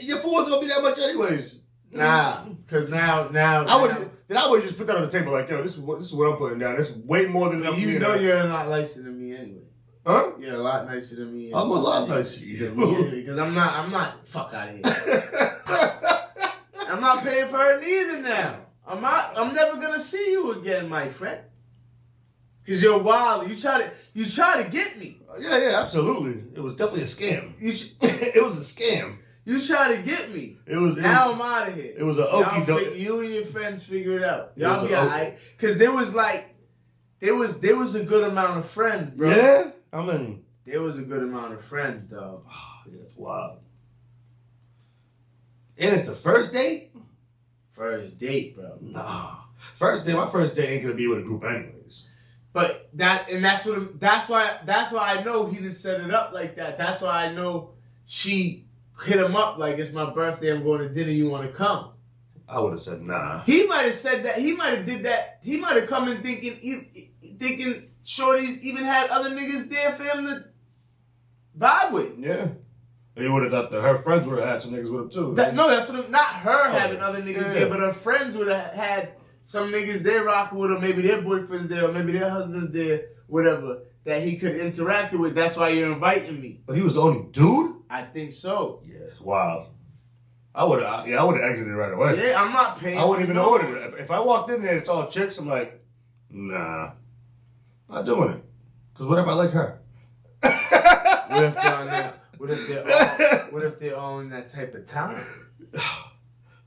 your food's gonna be that much anyways. Nah, because now I would just put that on the table like, yo, this is what I'm putting down. This is way more than enough. You know you're a lot nicer than me anyway. Huh? You're a lot nicer than me. I'm a lot nicer than you. Because I'm not. Fuck out of here. I'm not paying for her neither now. I'm never gonna see you again, my friend. Cause you're wild. You try to get me. Yeah, absolutely. It was definitely a scam. It was a scam. You try to get me. Now I'm out of here. It was an okie doke. You and your friends figure it out. Y'all be alright. Because there was a good amount of friends, bro. Yeah? How many? There was a good amount of friends, though. Yeah, it's wild. And it's the first date? First date, bro. Nah. First date, my first date ain't gonna be with a group anyways. But that's why I know he didn't set it up like that. That's why I know she hit him up like, it's my birthday, I'm going to dinner, you want to come? I would have said nah. He might have said that. He might have did that. He might have come in thinking shorties even had other niggas there for him to vibe with. Yeah. You would have thought that her friends would have had some niggas with them too. Not her having other niggas there, but her friends would have had some niggas there rocking with her, maybe their boyfriends there, or maybe their husbands there, whatever, that he could interact with. That's why you're inviting me. But he was the only dude? I think so. Yeah, it's wild. I would have exited right away. Yeah, I'm not paying. I wouldn't even order it. If I walked in there and it's all chicks, I'm like, nah, not doing it. Because what if I like her? What if they're all in that type of time?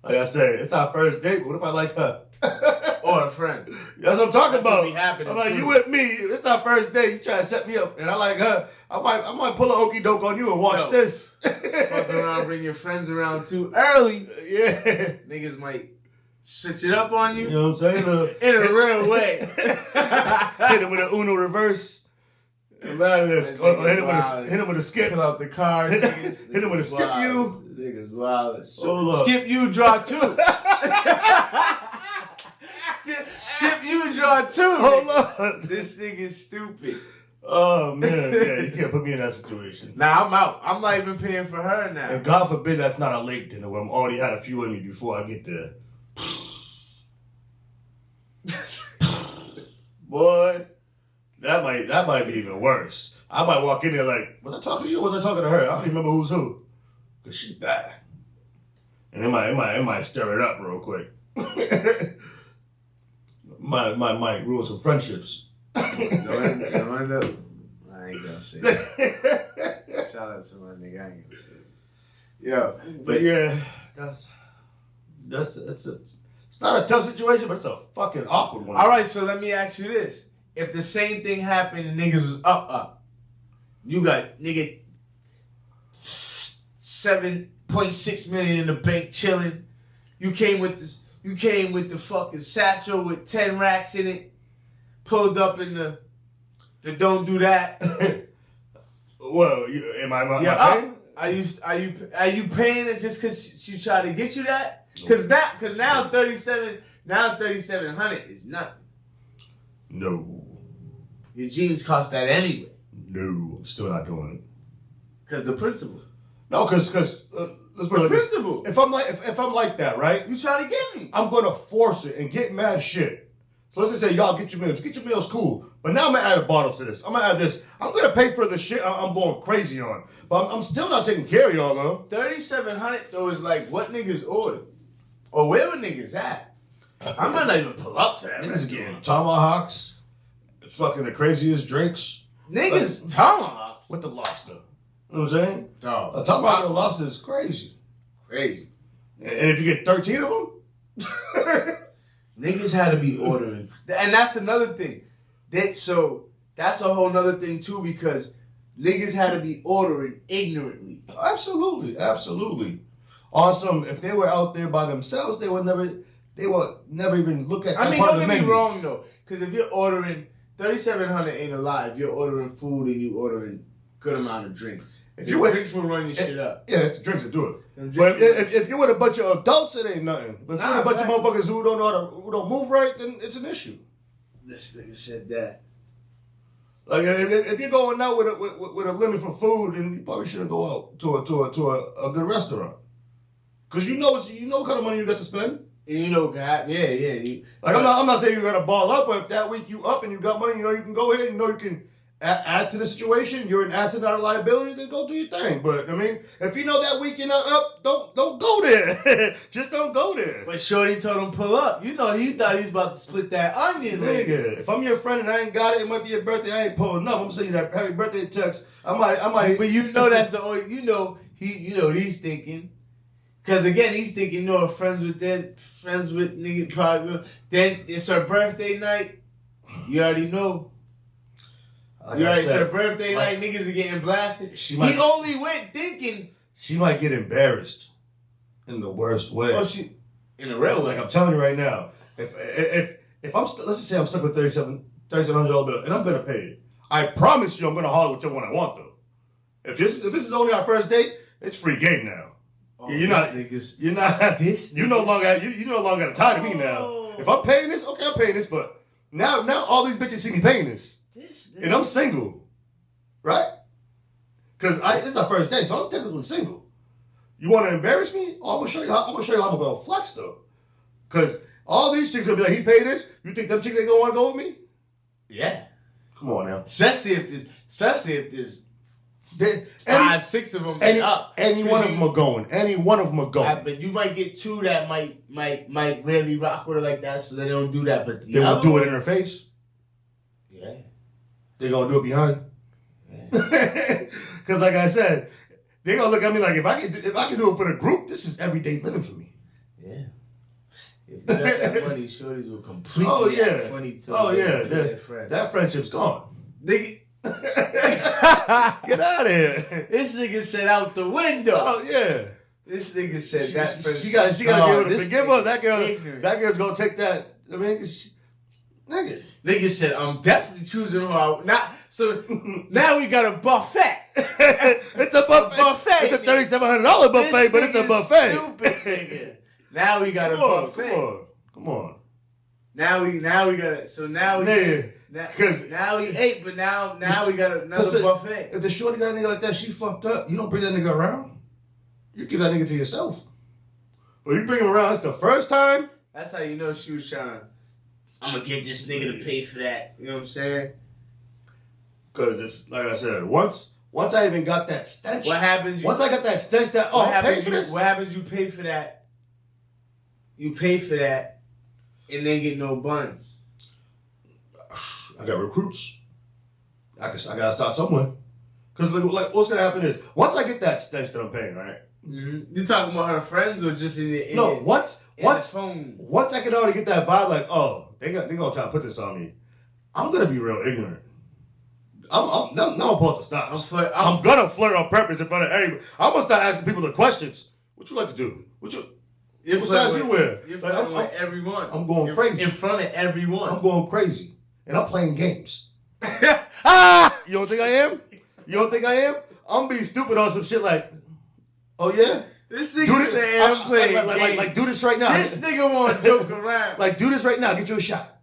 Like I said, it's our first date. But what if I like her? Or a friend. That's what I'm talking about. I'm like, you with me? It's our first date. You try to set me up, and I like her. I might pull an okie doke on you and watch this. Fucking around, bring your friends around too early. Yeah, niggas might switch it up on you. You know what I'm saying? In a real way. Hit him with an Uno reverse. Hit him with a skip. Pull out the card. Hit him with a skip you. Niggas wild. Skip you, draw two. Skip you, draw two. Hold on. This nigga's stupid. Oh, man. Yeah, you can't put me in that situation. Nah, I'm out. I'm not even paying for her now. And God forbid that's not a late dinner where I'm already had a few in me before I get there. Boy, that might be even worse. I might walk in there like, was I talking to you or was I talking to her? I don't remember who's who. Because she's bad. And it might stir it up real quick. might ruin some friendships. No, I ain't gonna say that. Shout out to my nigga. I ain't gonna say it. Yo, but yeah, it's not a tough situation, but it's a fucking awkward one. All right, so let me ask you this: if the same thing happened and niggas was up, you got nigga $7.6 million in the bank chilling. You came with the fucking satchel with 10 racks in it. Pulled up in the don't do that. Well, am I paying? Are you paying it just because she tried to get you that? Because now 3,700 is nothing. No. Your jeans cost that anyway. No, I'm still not doing it. Because the principle. No, because the principle. If I'm like that, right? You try to get me. I'm gonna force it and get mad shit. So let's just say y'all get your meals. Get your meals, cool. But now I'm gonna add a bottle to this. I'm gonna add this. I'm gonna pay for the shit I'm going crazy on. But I'm still not taking care of y'all, though. 3,700 though is like what niggas order, or where were niggas at? I might not even pull up to that. Niggas getting tomahawks, fucking the craziest drinks. Niggas tomahawks with the lobster. You know what I'm saying? Dog. A tomahawk with a lobster is crazy. Crazy. And if you get 13 of them. Niggas had to be ordering. And that's another thing. That's a whole nother thing too, because niggas had to be ordering ignorantly. Absolutely. On some, if they were out there by themselves, they would never even look at that part of the don't get menu. me wrong though. Because if you're ordering, 3,700 ain't a lot. If you're ordering food and you ordering good amount of drinks. Drinks will run your shit up. Yeah, it's the drinks that do it. But if you're with a bunch of adults, it ain't nothing. But if you're with a bunch of motherfuckers who don't move right, then it's an issue. This nigga said that. Like if you're going out with a limit for food, then you probably shouldn't go out to a good restaurant. Cause you know what kind of money you got to spend. And you know, yeah. I'm not saying you're gonna ball up, but if that week you up and you got money, you know you can go ahead. You know you can add to the situation. You're an asset, not a liability. Then go do your thing. But I mean, if you know that week you're not up, don't go there. Just don't go there. But Shorty told him pull up. You know he thought he was about to split that onion. Nigga, if I'm your friend and I ain't got it, it might be your birthday. I ain't pulling up. I'm gonna send you that happy birthday text. I might. But you know that's the only. You know you know what he's thinking. Cause again, he's thinking, friends with niggas probably. Then it's her birthday night. You already know. It's her birthday night. Niggas are getting blasted. He only went thinking she might get embarrassed in the worst way. Oh, in a real way. Like I'm telling you right now, if I'm let's just say I'm stuck with $3,700 bill and I'm gonna pay it, I promise you I'm gonna holler whichever one I want though. If this is only our first date, it's free game now. Oh, you no longer got to tie to me now. If I'm paying this, okay, I'm paying this, but now all these bitches see me paying this. And I'm single. Right? Because it's our first date, so I'm technically single. You want to embarrass me? Oh, I'm gonna show you how I'm gonna flex though. Because all these chicks gonna be like, he paid this. You think them chicks ain't gonna want to go with me? Yeah. Come on now. Especially if there's 5, 6 of them up. Any one of them are going. Any one of them are going. But you might get 2 that might really rock with her like that, so they don't do that. But they won't do it in her face. Yeah. They gonna do it behind. Yeah. Because like I said, they gonna look at me like if I can do it for the group, this is everyday living for me. Yeah. If you got that money, shorties will completely act funny to their friend. That friendship's gone. Get out of here. This nigga said out the window. Oh yeah. This nigga said she gotta be able to forgive her. That girl's gonna take that. I mean, nigga said I'm definitely choosing her. So now we got a buffet. It's a buffet. It's a $3,700 buffet, but it's a buffet. Stupid nigga. Now we got a buffet. Come on. Now we got it. So now we. Nigga. Because now we ate, but now we got another buffet. If the shorty got a nigga like that, she fucked up. You don't bring that nigga around. You give that nigga to yourself. But you bring him around, that's the first time. That's how you know she was trying. I'm gonna get this nigga to pay for that. You know what I'm saying? Because, like I said, once I even got that stench. What happens? Once I got that stench, pay for this. What happens? You pay for that. You pay for that, and then get no buns. I got recruits. I gotta start somewhere. Because like what's gonna happen is once I get that stench that I'm paying, right? Mm-hmm. You talking about her friends or just once I can already get that vibe, like they gonna try to put this on me. I'm gonna be real ignorant. I'm about to stop. I'm gonna flirt on purpose in front of everybody. I'm gonna start asking people the questions. What you like to do? What size you wear? You're flirting with everyone. I'm going crazy in front of everyone. I'm going crazy. And I'm playing games. You don't think I am? You don't think I am? I'm being stupid on some shit like, oh yeah? This nigga say I'm playing games. Like do this right now. This nigga want to joke around. Like do this right now. Get you a shot.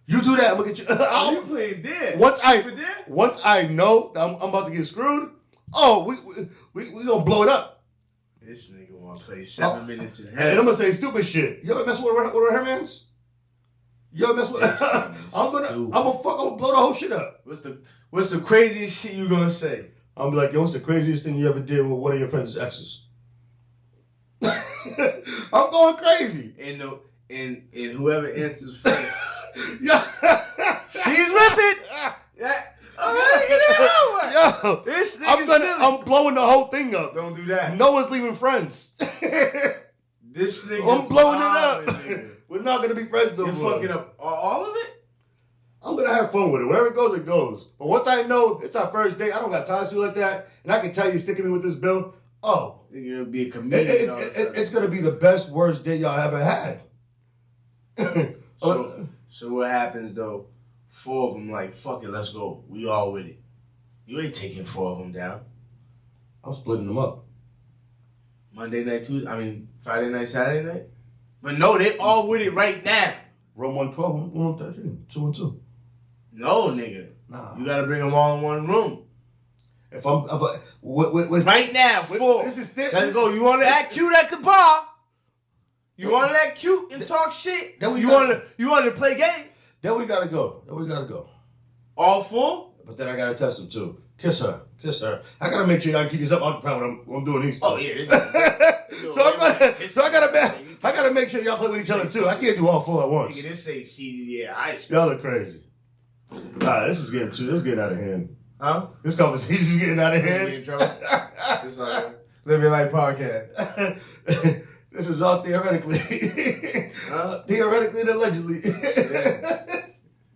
You do that. I'm gonna get you. You playing dead? Once I know that I'm about to get screwed. Oh, we gonna blow it up. This nigga want to play 7 minutes in hell. And I'm gonna say stupid shit. You ever mess with her mans? You ever mess with? I'm gonna blow the whole shit up. What's the craziest shit you gonna say? I'm like, yo, what's the craziest thing you ever did with one of your friends' exes? I'm going crazy. And whoever answers first. Yeah. She's with it. Yeah. Yo, this nigga silly. I'm blowing the whole thing up. Don't do that. No one's leaving friends. This nigga. I'm blowing it up. Nigga. We're not gonna be friends no more. You're fucking up all of it? I'm gonna have fun with it. Wherever it goes, it goes. But once I know it's our first date, I don't got time to do like that, and I can tell you sticking me with this bill. Oh, you're gonna be a comedian. It's gonna be the best, worst date y'all ever had. So what happens though? 4 of them like, fuck it, let's go. We all with it. You ain't taking 4 of them down. I'm splitting them up. Friday night, Saturday night. But no, they all with it right now. Room 112, 113, 2 and 2. No, nigga. Nah. You gotta bring them all in one room. Right now, 4. Let's go. You want to act cute at the bar? You want to act cute and talk shit? You want to play games? Then we gotta go. All 4? But then I gotta test them too. Kiss her. I gotta make sure y'all keep yourself occupied when I'm doing these stuff. Oh yeah. I gotta make sure y'all play with each other too. I can't do all 4 at once. Nigga, this say CD, yeah, y'all are crazy. Nah, this is getting out of hand. Huh? This conversation's getting out of You hand. in trouble? It's all right. Live Your Life podcast. This is all theoretically. Theoretically and allegedly. Yeah.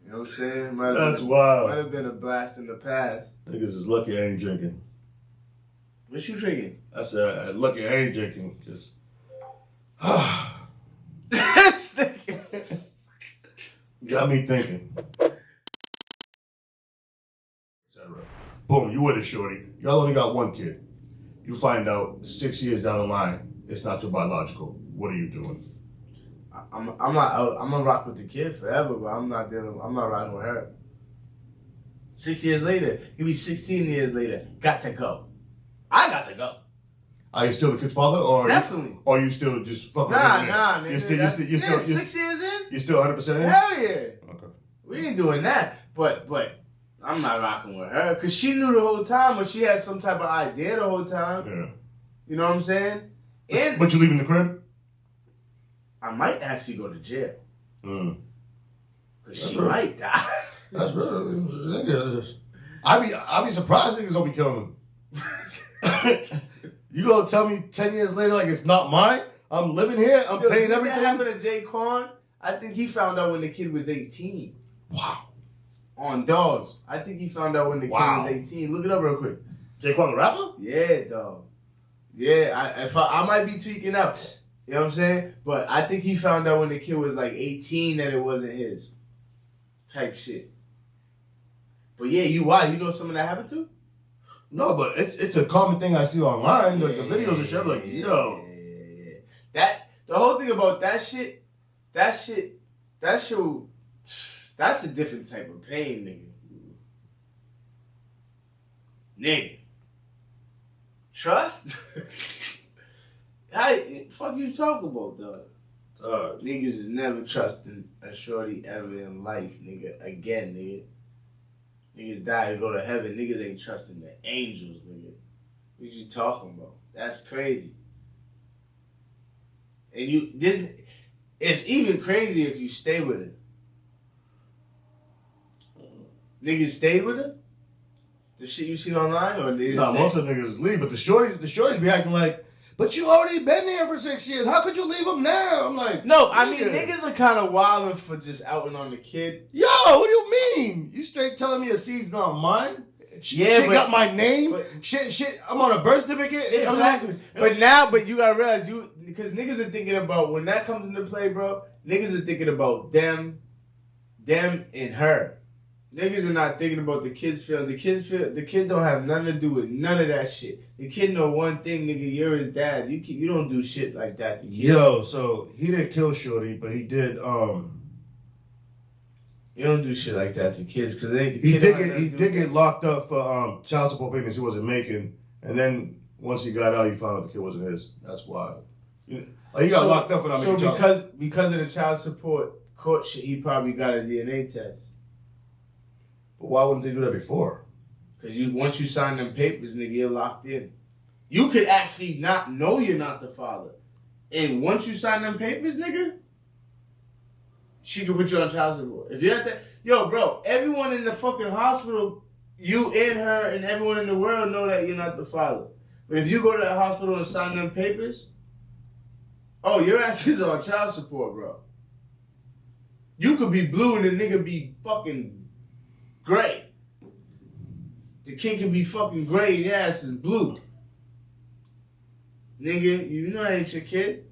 You know what I'm saying? That's wild. Might have been a blast in the past. Niggas is lucky I ain't drinking. What you drinking? I said, lucky I ain't drinking. Cause, got me thinking. Boom, you with it, shorty. Y'all only got one kid. You find out 6 years down the line, it's not your biological. What are you doing? I'm gonna rock with the kid forever, but I'm not rocking with her. 6 years later, he'll be 16 years later. Got to go. I got to go. Are you still the kid's father, or Definitely. Or you still just fucking? Nah, nigga. You're still 6 years in. You're still 100% in. Hell yeah. Okay. We ain't doing that. But I'm not rocking with her because she knew the whole time, or she had some type of idea the whole time. Yeah. You know what I'm saying? And But you leaving the crib? I might actually go to jail because she real. might die. That's real. I be surprised niggas don't be killing them. You gonna tell me 10 years later like it's not mine? I'm living here. I'm paying everything. That happened to Jay Quan. I think he found out when the kid was 18. Wow. On dogs. I think he found out when the kid was 18. Look it up real quick. Jay Quan the rapper? Yeah, dog. Yeah, I might be tweaking out. You know what I'm saying? But I think he found out when the kid was like 18 that it wasn't his. Type shit. But yeah, you know someone that happened to? No, but it's a common thing I see online. Like the videos and shit. I'm like, yo. Yeah. The whole thing about that's a different type of pain, nigga. Trust? How fuck you talking about, dog? Niggas is never trusting a shorty ever in life, nigga. Again, nigga. Niggas die and go to heaven. Niggas ain't trusting the angels, nigga. What you talking about? That's crazy. And it's even crazy if you stay with her. Niggas stay with her? The shit you seen online, or they Nah, most of the niggas leave, but the shorties be acting like, but you already been there for 6 years. How could you leave them now? I'm like, no, I mean niggas are kind of wilding for just outing on the kid. Yo, what do you mean? You straight telling me a seed's not mine? Shit got my name. Shit. I'm on a birth certificate. Exactly. But you gotta realize because niggas are thinking about when that comes into play, bro. Niggas are thinking about them, and her. Niggas are not thinking about the kid's feelings. The kid don't have nothing to do with none of that shit. The kid know one thing, nigga. You're his dad. You don't do shit like that to kids. Yo, so he didn't kill Shorty, but he did. You don't do shit like that to kids because he did get locked up for child support payments he wasn't making, and then once he got out, he found out the kid wasn't his. That's why. He got locked up for not making child support. Because of the child support court shit, he probably got a DNA test. But why wouldn't they do that before? Because once you sign them papers, nigga, you're locked in. You could actually not know you're not the father. And once you sign them papers, nigga, she could put you on child support. If you're at that, yo, bro, everyone in the fucking hospital, you and her and everyone in the world know that you're not the father. But if you go to the hospital and sign them papers, oh, your ass is on child support, bro. You could be blue and the nigga be fucking gray. The kid can be fucking gray and your ass is blue. Nigga, you know that ain't your kid.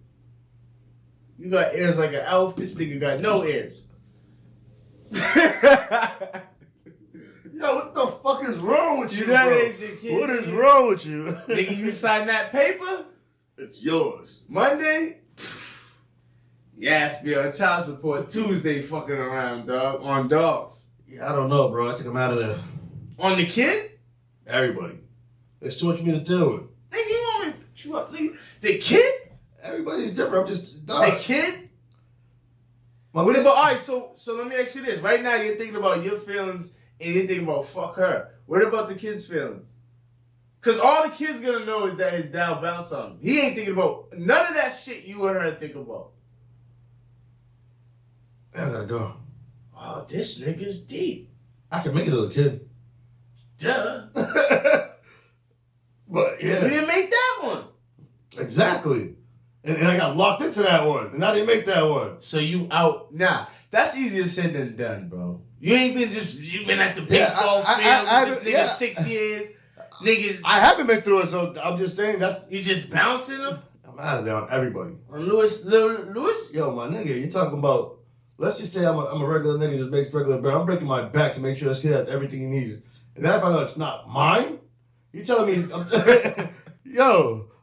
You got ears like an elf. This nigga got no ears. Yo, what the fuck is wrong with you, know bro? That ain't your kid. What is wrong with you? Nigga, you signed that paper? It's yours. Monday? Your ass be on child support Tuesday fucking around, dog. On dogs. Yeah, I don't know, bro. I think I'm out of there. On the kid? Everybody. There's too much for me to deal with. Nigga, you want me to put you up, nigga? The kid? Everybody's different. I'm just dog. The kid? All right, so let me ask you this. Right now, you're thinking about your feelings and you're thinking about fuck her. What about the kid's feelings? Because all the kid's gonna know is that his dad bounced on him. He ain't thinking about none of that shit you and her think about. I gotta go. Oh, this nigga's deep. I can make it to the kid. Duh. But yeah. We didn't make that one. Exactly. And I got locked into that one. And I didn't make that one. So you out. Nah, that's easier said than done, bro. You ain't been you been at the baseball field with this nigga 6 years. Niggas. I haven't been through it, so I'm just saying you just bouncing them? I'm out of there on everybody. On Lewis? Yo, my nigga, you're talking about, let's just say I'm a regular nigga just makes regular bread. I'm breaking my back to make sure this kid has everything he needs. And then I find out it's not mine? You telling me,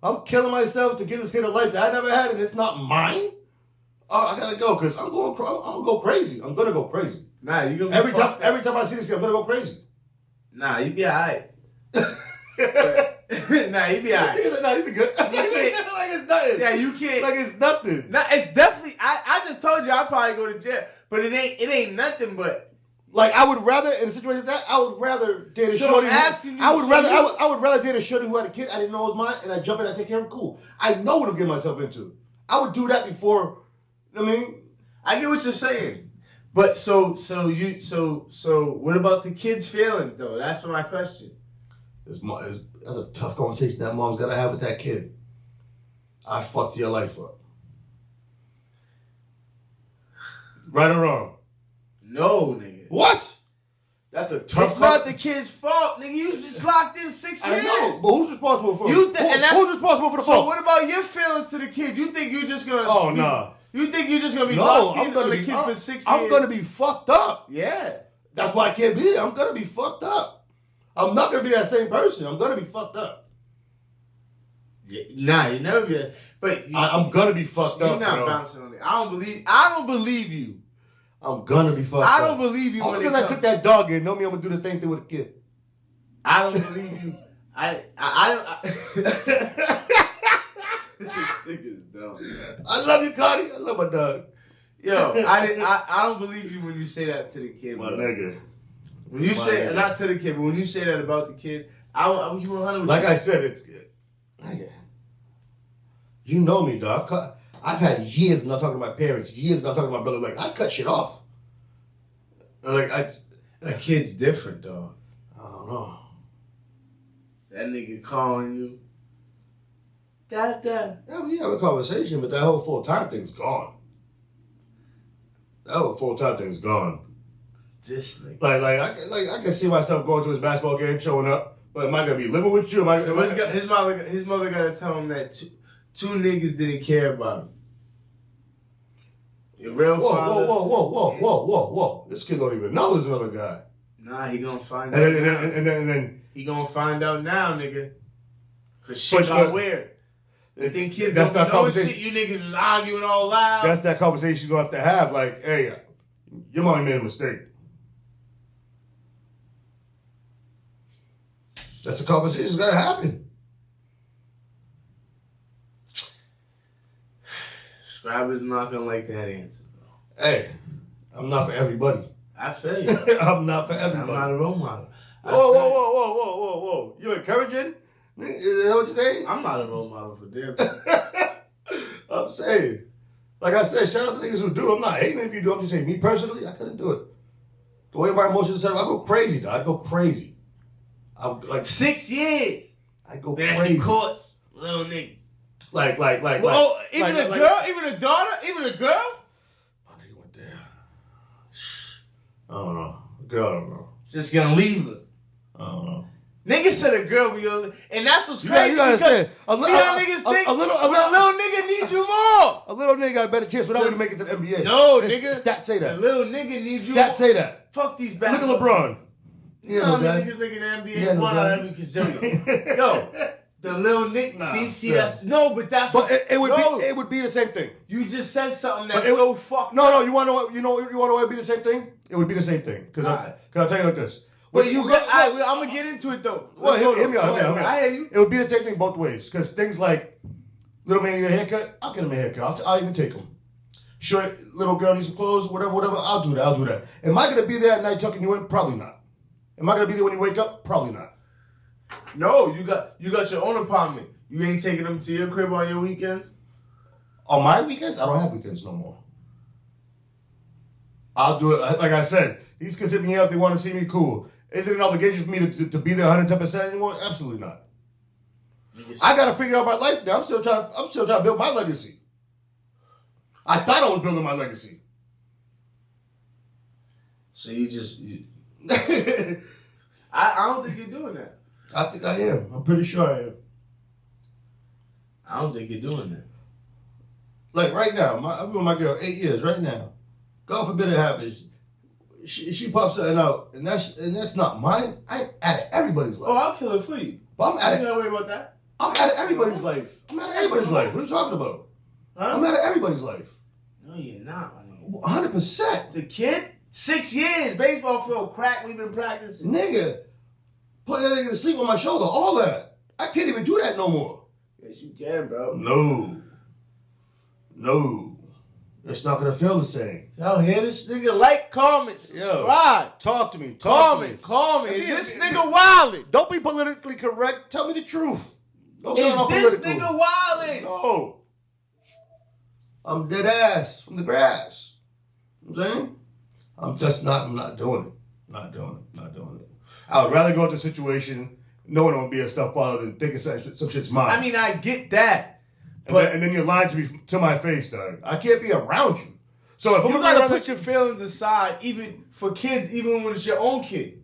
I'm killing myself to give this kid a life that I never had and it's not mine? Oh, I gotta go because I'm gonna go crazy. I'm gonna go crazy. Nah, you gonna be every time I see this kid, I'm gonna go crazy. Nah, you be alright. Nah, you be alright. Nah, you be good. You can't, like it's nothing. Yeah, you can't. Like it's nothing. Nah, it's definitely. I just told you I'd probably go to jail, but it ain't nothing. But like I would rather in a situation like that, I would rather date a so shorty. I would rather date a shorty who had a kid I didn't know was mine, and I jump in and I take care of him. Cool. I know what I'm getting myself into. I would do that before. I mean, I get what you're saying, but so what about the kids' feelings though? That's my question. That's a tough conversation that mom's gotta have with that kid. I fucked your life up. Right or wrong? No, nigga. What? That's a tough. It's not the kid's fault, nigga. You just locked in 6 years. I know, but who's responsible for it? Who's responsible for the fault? So what about your feelings to the kid? You think you're just gonna? Oh nah. You think you're just gonna be locked in on the kid for 6 years? I'm gonna be fucked up. Yeah. That's why I can't be there. I'm gonna be fucked up. I'm not gonna be that same person. I'm gonna be fucked up. Yeah, nah, you never be that. But I'm gonna be fucked up. You're not bouncing on it. I don't believe you. I'm gonna be fucked up. I don't believe you. Because I took that dog in. Know me, I'm gonna do the same thing with a kid. I don't believe you. This nigga's dumb. I love you, Cardi. I love my dog. Yo, I don't believe you when you say that to the kid. My nigga. When you say not to the kid, but when you say that about the kid, I'm keep 100 with like you. I said, it's nigga. You know me, dog. I've had years not talking to my parents, years not talking to my brother. Like I cut shit off. Like a kid's different, dog. I don't know. That nigga calling you. Dad. Yeah, we have a conversation, but that whole full-time thing's gone. That whole full-time thing's gone. This nigga. I can see myself going to his basketball game, showing up. But am I gonna be living with you? His mother gotta tell him that two niggas didn't care about him. Your real father. Whoa. This kid don't even know there's another guy. Nah, he gonna find out. And then he gonna find out now, nigga. Cause shit got weird. They think kids that's don't know shit. You niggas was arguing all loud. That's that conversation you're gonna have. Like, hey, your mommy made a mistake. That's a conversation that's gotta happen. Scriber's not gonna like that answer, bro. Hey, I'm not for everybody. I feel you. I'm not for everybody. I'm not a role model. Whoa. You encouraging? Is that what you're saying? I'm not a role model for them. I'm saying. Like I said, shout out to niggas who do. I'm not hating if you do. I'm just saying, me personally, I couldn't do it. The way my emotions are set up, I go crazy, dog. I go crazy. I'm like 6 years. I go back crazy. in courts, little nigga. Even a girl, even a daughter, even a girl. My nigga went there. I don't know. Girl, I don't know. Just gonna leave her. I don't know. Niggas said a girl be your, and that's what's crazy. You gotta understand. See how niggas think? A little nigga needs you more. A little nigga got a better chance without to make it to the NBA. No, nigga. Stats say that. The little nigga needs you Stats more. say that. Fuck these Look basketball. at LeBron. You know how many niggas look at the NBA? One out of every gazillion. Yo, the little nigga. See, that's no, but that's. But it would be the same thing. You just said something that's so fucked. No, you want to know? You want to know? It'd be the same thing. It would be the same thing. Because I'll tell you like this. But I'm gonna get into it though. Well, hear me out. I hear you. It would be the same thing both ways. Because things like little man need a haircut, I'll get him a haircut. I'll even take him. Short little girl needs some clothes, whatever. I'll do that. Am I gonna be there at night tucking you in? Probably not. Am I gonna be there when you wake up? Probably not. No, you got your own apartment. You ain't taking them to your crib on your weekends? On my weekends? I don't have weekends no more. I'll do it. Like I said, these kids hit me up. They want to see me. Cool. Is it an obligation for me to be there 110% anymore? Absolutely not. I gotta figure out my life now. I'm still trying to build my legacy. I thought I was building my legacy. So I don't think you're doing that. I think I am. I'm pretty sure I am. I don't think you're doing that. Like right now, I've been with my girl 8 years. Right now, God forbid it happens. She pops something out, and that's not mine. I'm at everybody's life. Oh, I'll kill it for you. But I'm at it. You gotta worry about that. I'm at everybody's life. I'm at everybody's life. What are you talking about? Huh? I'm at everybody's life. No, you're not, my nigga. 100%. The kid, 6 years, baseball field, crack, we've been practicing. Nigga, put that nigga to sleep on my shoulder, all that. I can't even do that no more. Yes, you can, bro. No. It's not gonna feel the same. Yo, hear this nigga, like, comment, subscribe. Talk to me. Comment. Is this nigga wildin'? Don't be politically correct. Tell me the truth. Don't Is sound this political. nigga wildin'? No. I'm dead ass from the grass. You know what I'm saying? I'm not doing it. Not doing it. I would rather go into a situation knowing I'm gonna be a stepfather than thinking some shit's mine. I mean, I get that. And then you're lying to me to my face, dog. I can't be around you. So if I'm You gonna gotta put your feelings aside, even for kids, even when it's your own kid.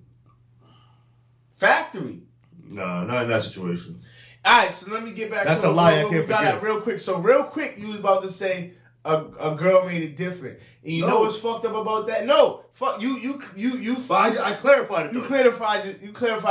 Factory. No, not in that situation. All right, so let me get back That's to a lie I we can't got forgive. that real quick. So real quick, you was about to say a girl made it different. And you know what's fucked up about that? No. Fuck you. But I clarified it. You clarified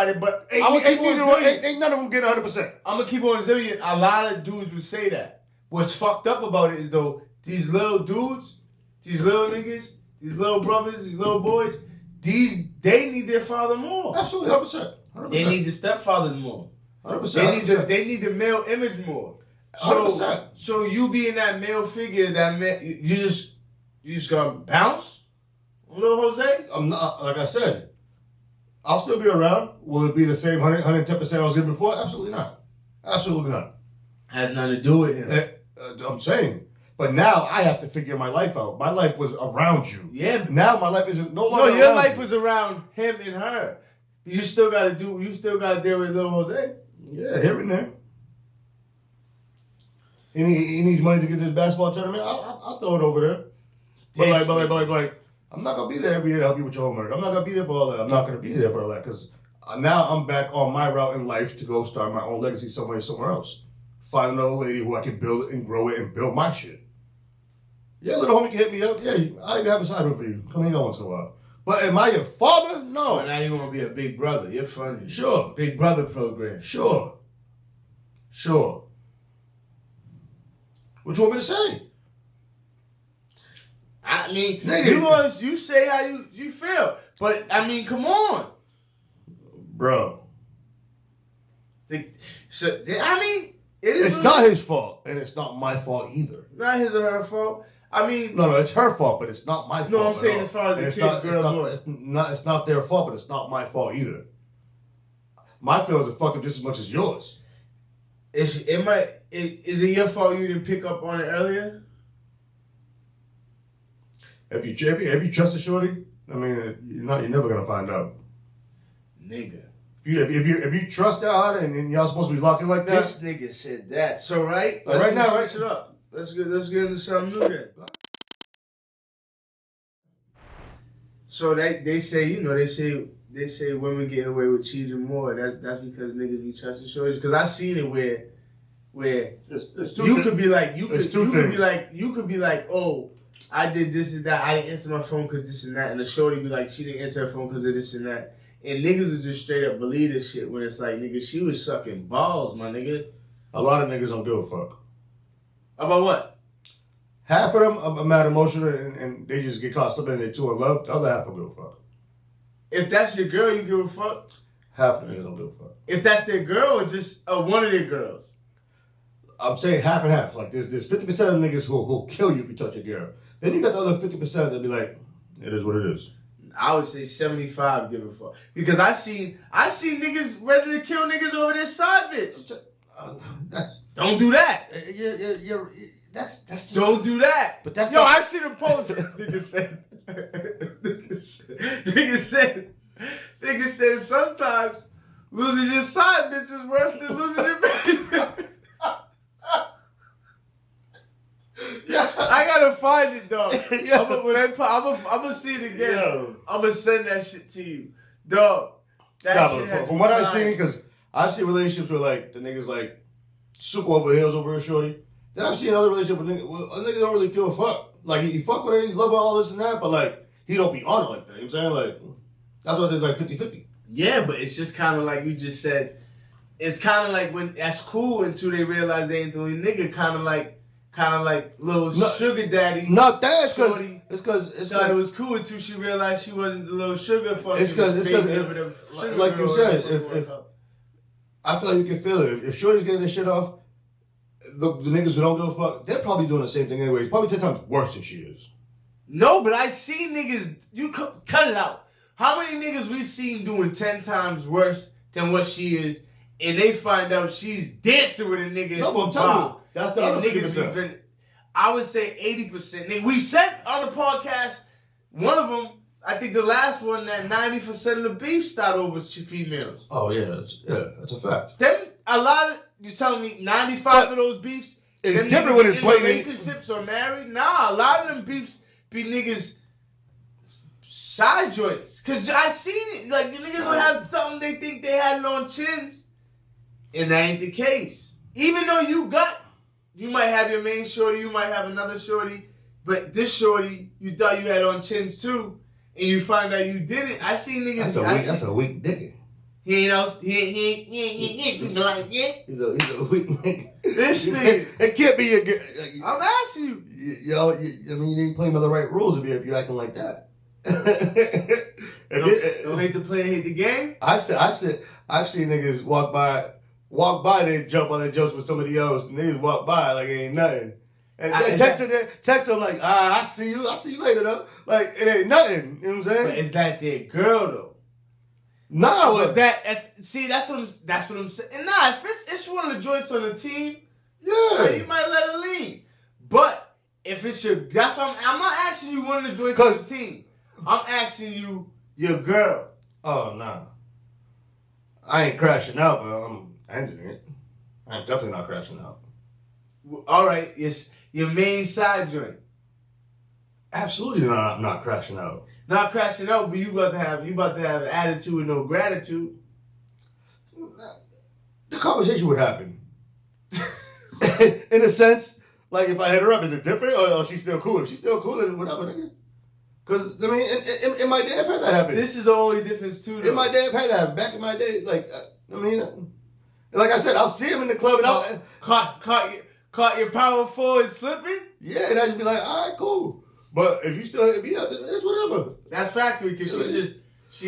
it, but Ain't none of them get 100%. I'm gonna keep on zillion. A lot of dudes would say that. What's fucked up about it is though, these little dudes, these little niggas, these little brothers, these little boys, they need their father more. Absolutely, 100%. They need the stepfathers more. 100%. They need the male image more. 100%. So you being that male figure, that man, you just gonna bounce, little Jose? I'm not, like I said, I'll still be around. Will it be the same 110% I was in before? Absolutely not. Absolutely not. Has nothing to do with him. I'm saying. But now I have to figure my life out. My life was around you. Yeah. Now my life isn't no longer. No, your around life you. was around him and her. You still gotta deal with little Jose. Yeah, here and there. He needs money to get to the basketball tournament. I'll throw it over there. But like, I'm not gonna be there every year to help you with your homework. I'm not gonna be there for all that. I'm not gonna be there for all that because now I'm back on my route in life to go start my own legacy somewhere else. Find another lady who I can build and grow it and build my shit. Yeah, little homie can hit me up. Yeah, I even have a side room for you. Come hang out once in a while. But am I your father? No. Well, now you want to be a big brother. You're funny. Sure. Big brother program. Sure. What you want me to say? I mean, Nigga. you say how you feel. But, I mean, come on. Bro. It's not his fault, and it's not my fault either. Not his or her fault. I mean, No, it's her fault, but it's not my fault. No, I'm at saying all. as far as the And kid, girl, boy. it's not their fault, but it's not my fault either. My feelings are fucked up just as much as yours. is it your fault you didn't pick up on it earlier? If you trust a shorty, I mean, you're never gonna find out. Nigga. If you trust that hard and y'all supposed to be locked in like that. This nigga said that. So right now, switch it up. Let's get into something new then. So they say, they say women get away with cheating more. That's because niggas be trusting shorties. Because I seen it where you could be like, oh, I did this and that. I didn't answer my phone because this and that. And the shorty be like, she didn't answer her phone because of this and that. And niggas would just straight up believe this shit when it's like, nigga, she was sucking balls, my nigga. A lot of niggas don't give a fuck. About what? Half of them are mad emotional and they just get caught slipping in their two in love. The other half don't give a fuck. If that's your girl, you give a fuck? Half of the niggas don't give a fuck. If that's their girl or just one of their girls? I'm saying half and half. Like there's 50% of niggas who'll kill you if you touch your girl. Then you got the other 50% that'll be like, it is what it is. I would say 75 give a fuck. Because I seen niggas ready to kill niggas over their side bitch. Don't do that. That's just... Don't do that. But that's Yo, not... I see the post. Nigga said Nigga said sometimes losing your side bitch is worse than losing your baby. Yeah. I gotta find it, dog. Yeah. I'm gonna see it again. Yo. I'm gonna send that shit to you, dog. That shit had from what I've me seen, because I've seen relationships where like the niggas like super over heels over a shorty. Then I've seen other relationships where a nigga don't really give a fuck. Like he fuck with her, he love her, all this and that, but like he don't be on it like that. You know what I'm saying? Like that's why it's like 50-50. Yeah, but it's just kind of like you just said. It's kind of like when that's cool until they realize they ain't the only nigga. Kind of like little sugar daddy. Not that. It's because it was cool until she realized she wasn't the little sugar fucking. It's because like you said, if I feel like you can feel it. If Shorty's getting this shit off, the niggas who don't give a fuck, they're probably doing the same thing anyways. Probably 10 times worse than she is. No, but I seen niggas. You cut it out. How many niggas we seen doing 10 times worse than what she is, and they find out she's dancing with a nigga? No, but I'm telling you, that's the other niggas. I would say 80%. We said on the podcast, one of them, I think the last one, that 90% of the beef started over females. Oh yeah, that's a fact. Them a lot of you telling me 95 of those beefs. It's different when it's blatant. Relationships or married. Nah, a lot of them beefs be niggas side joints. Cause I seen it. Like the niggas would have something they think they had it on chins, and that ain't the case. Even though you might have your main shorty, you might have another shorty, but this shorty you thought you had on chins too, and you find out you didn't. I see niggas. That's a weak nigga. He ain't like yeah. He's a weak nigga. This nigga. It can't be a good. I'm asking you. Yo, I mean, you ain't playing by the right rules if you're acting like that. Don't hate the player, hate the game. I've seen niggas walk by, they jump on their jokes with somebody else, and niggas walk by like it ain't nothing. And text them like, I see you later though. Like it ain't nothing. You know what I'm saying? But is that their girl though? No, that's what I'm saying. Nah, if it's one of the joints on the team, yeah, you might let her lean. But if it's that's why I'm not asking you one of the joints on the team. I'm asking you your girl. Oh nah, I ain't crashing out, but I'm ending it. I'm definitely not crashing out. All right, it's your main side joint. Absolutely not. I'm not crashing out. Not crashing out, but you about to have attitude and no gratitude. The conversation would happen. In a sense, like if I hit her up, is it different? Or she's still cool? If she's still cool, then whatever, nigga. Because, I mean, in my day, I've had that happen. This is the only difference, too, though. In my day, I've had that happen. Back in my day, like, I mean, like I said, I'll see him in the club and caught your power forward slipping? Yeah, and I just be like, all right, cool. But if you still hit me up, it's whatever. That's factory, because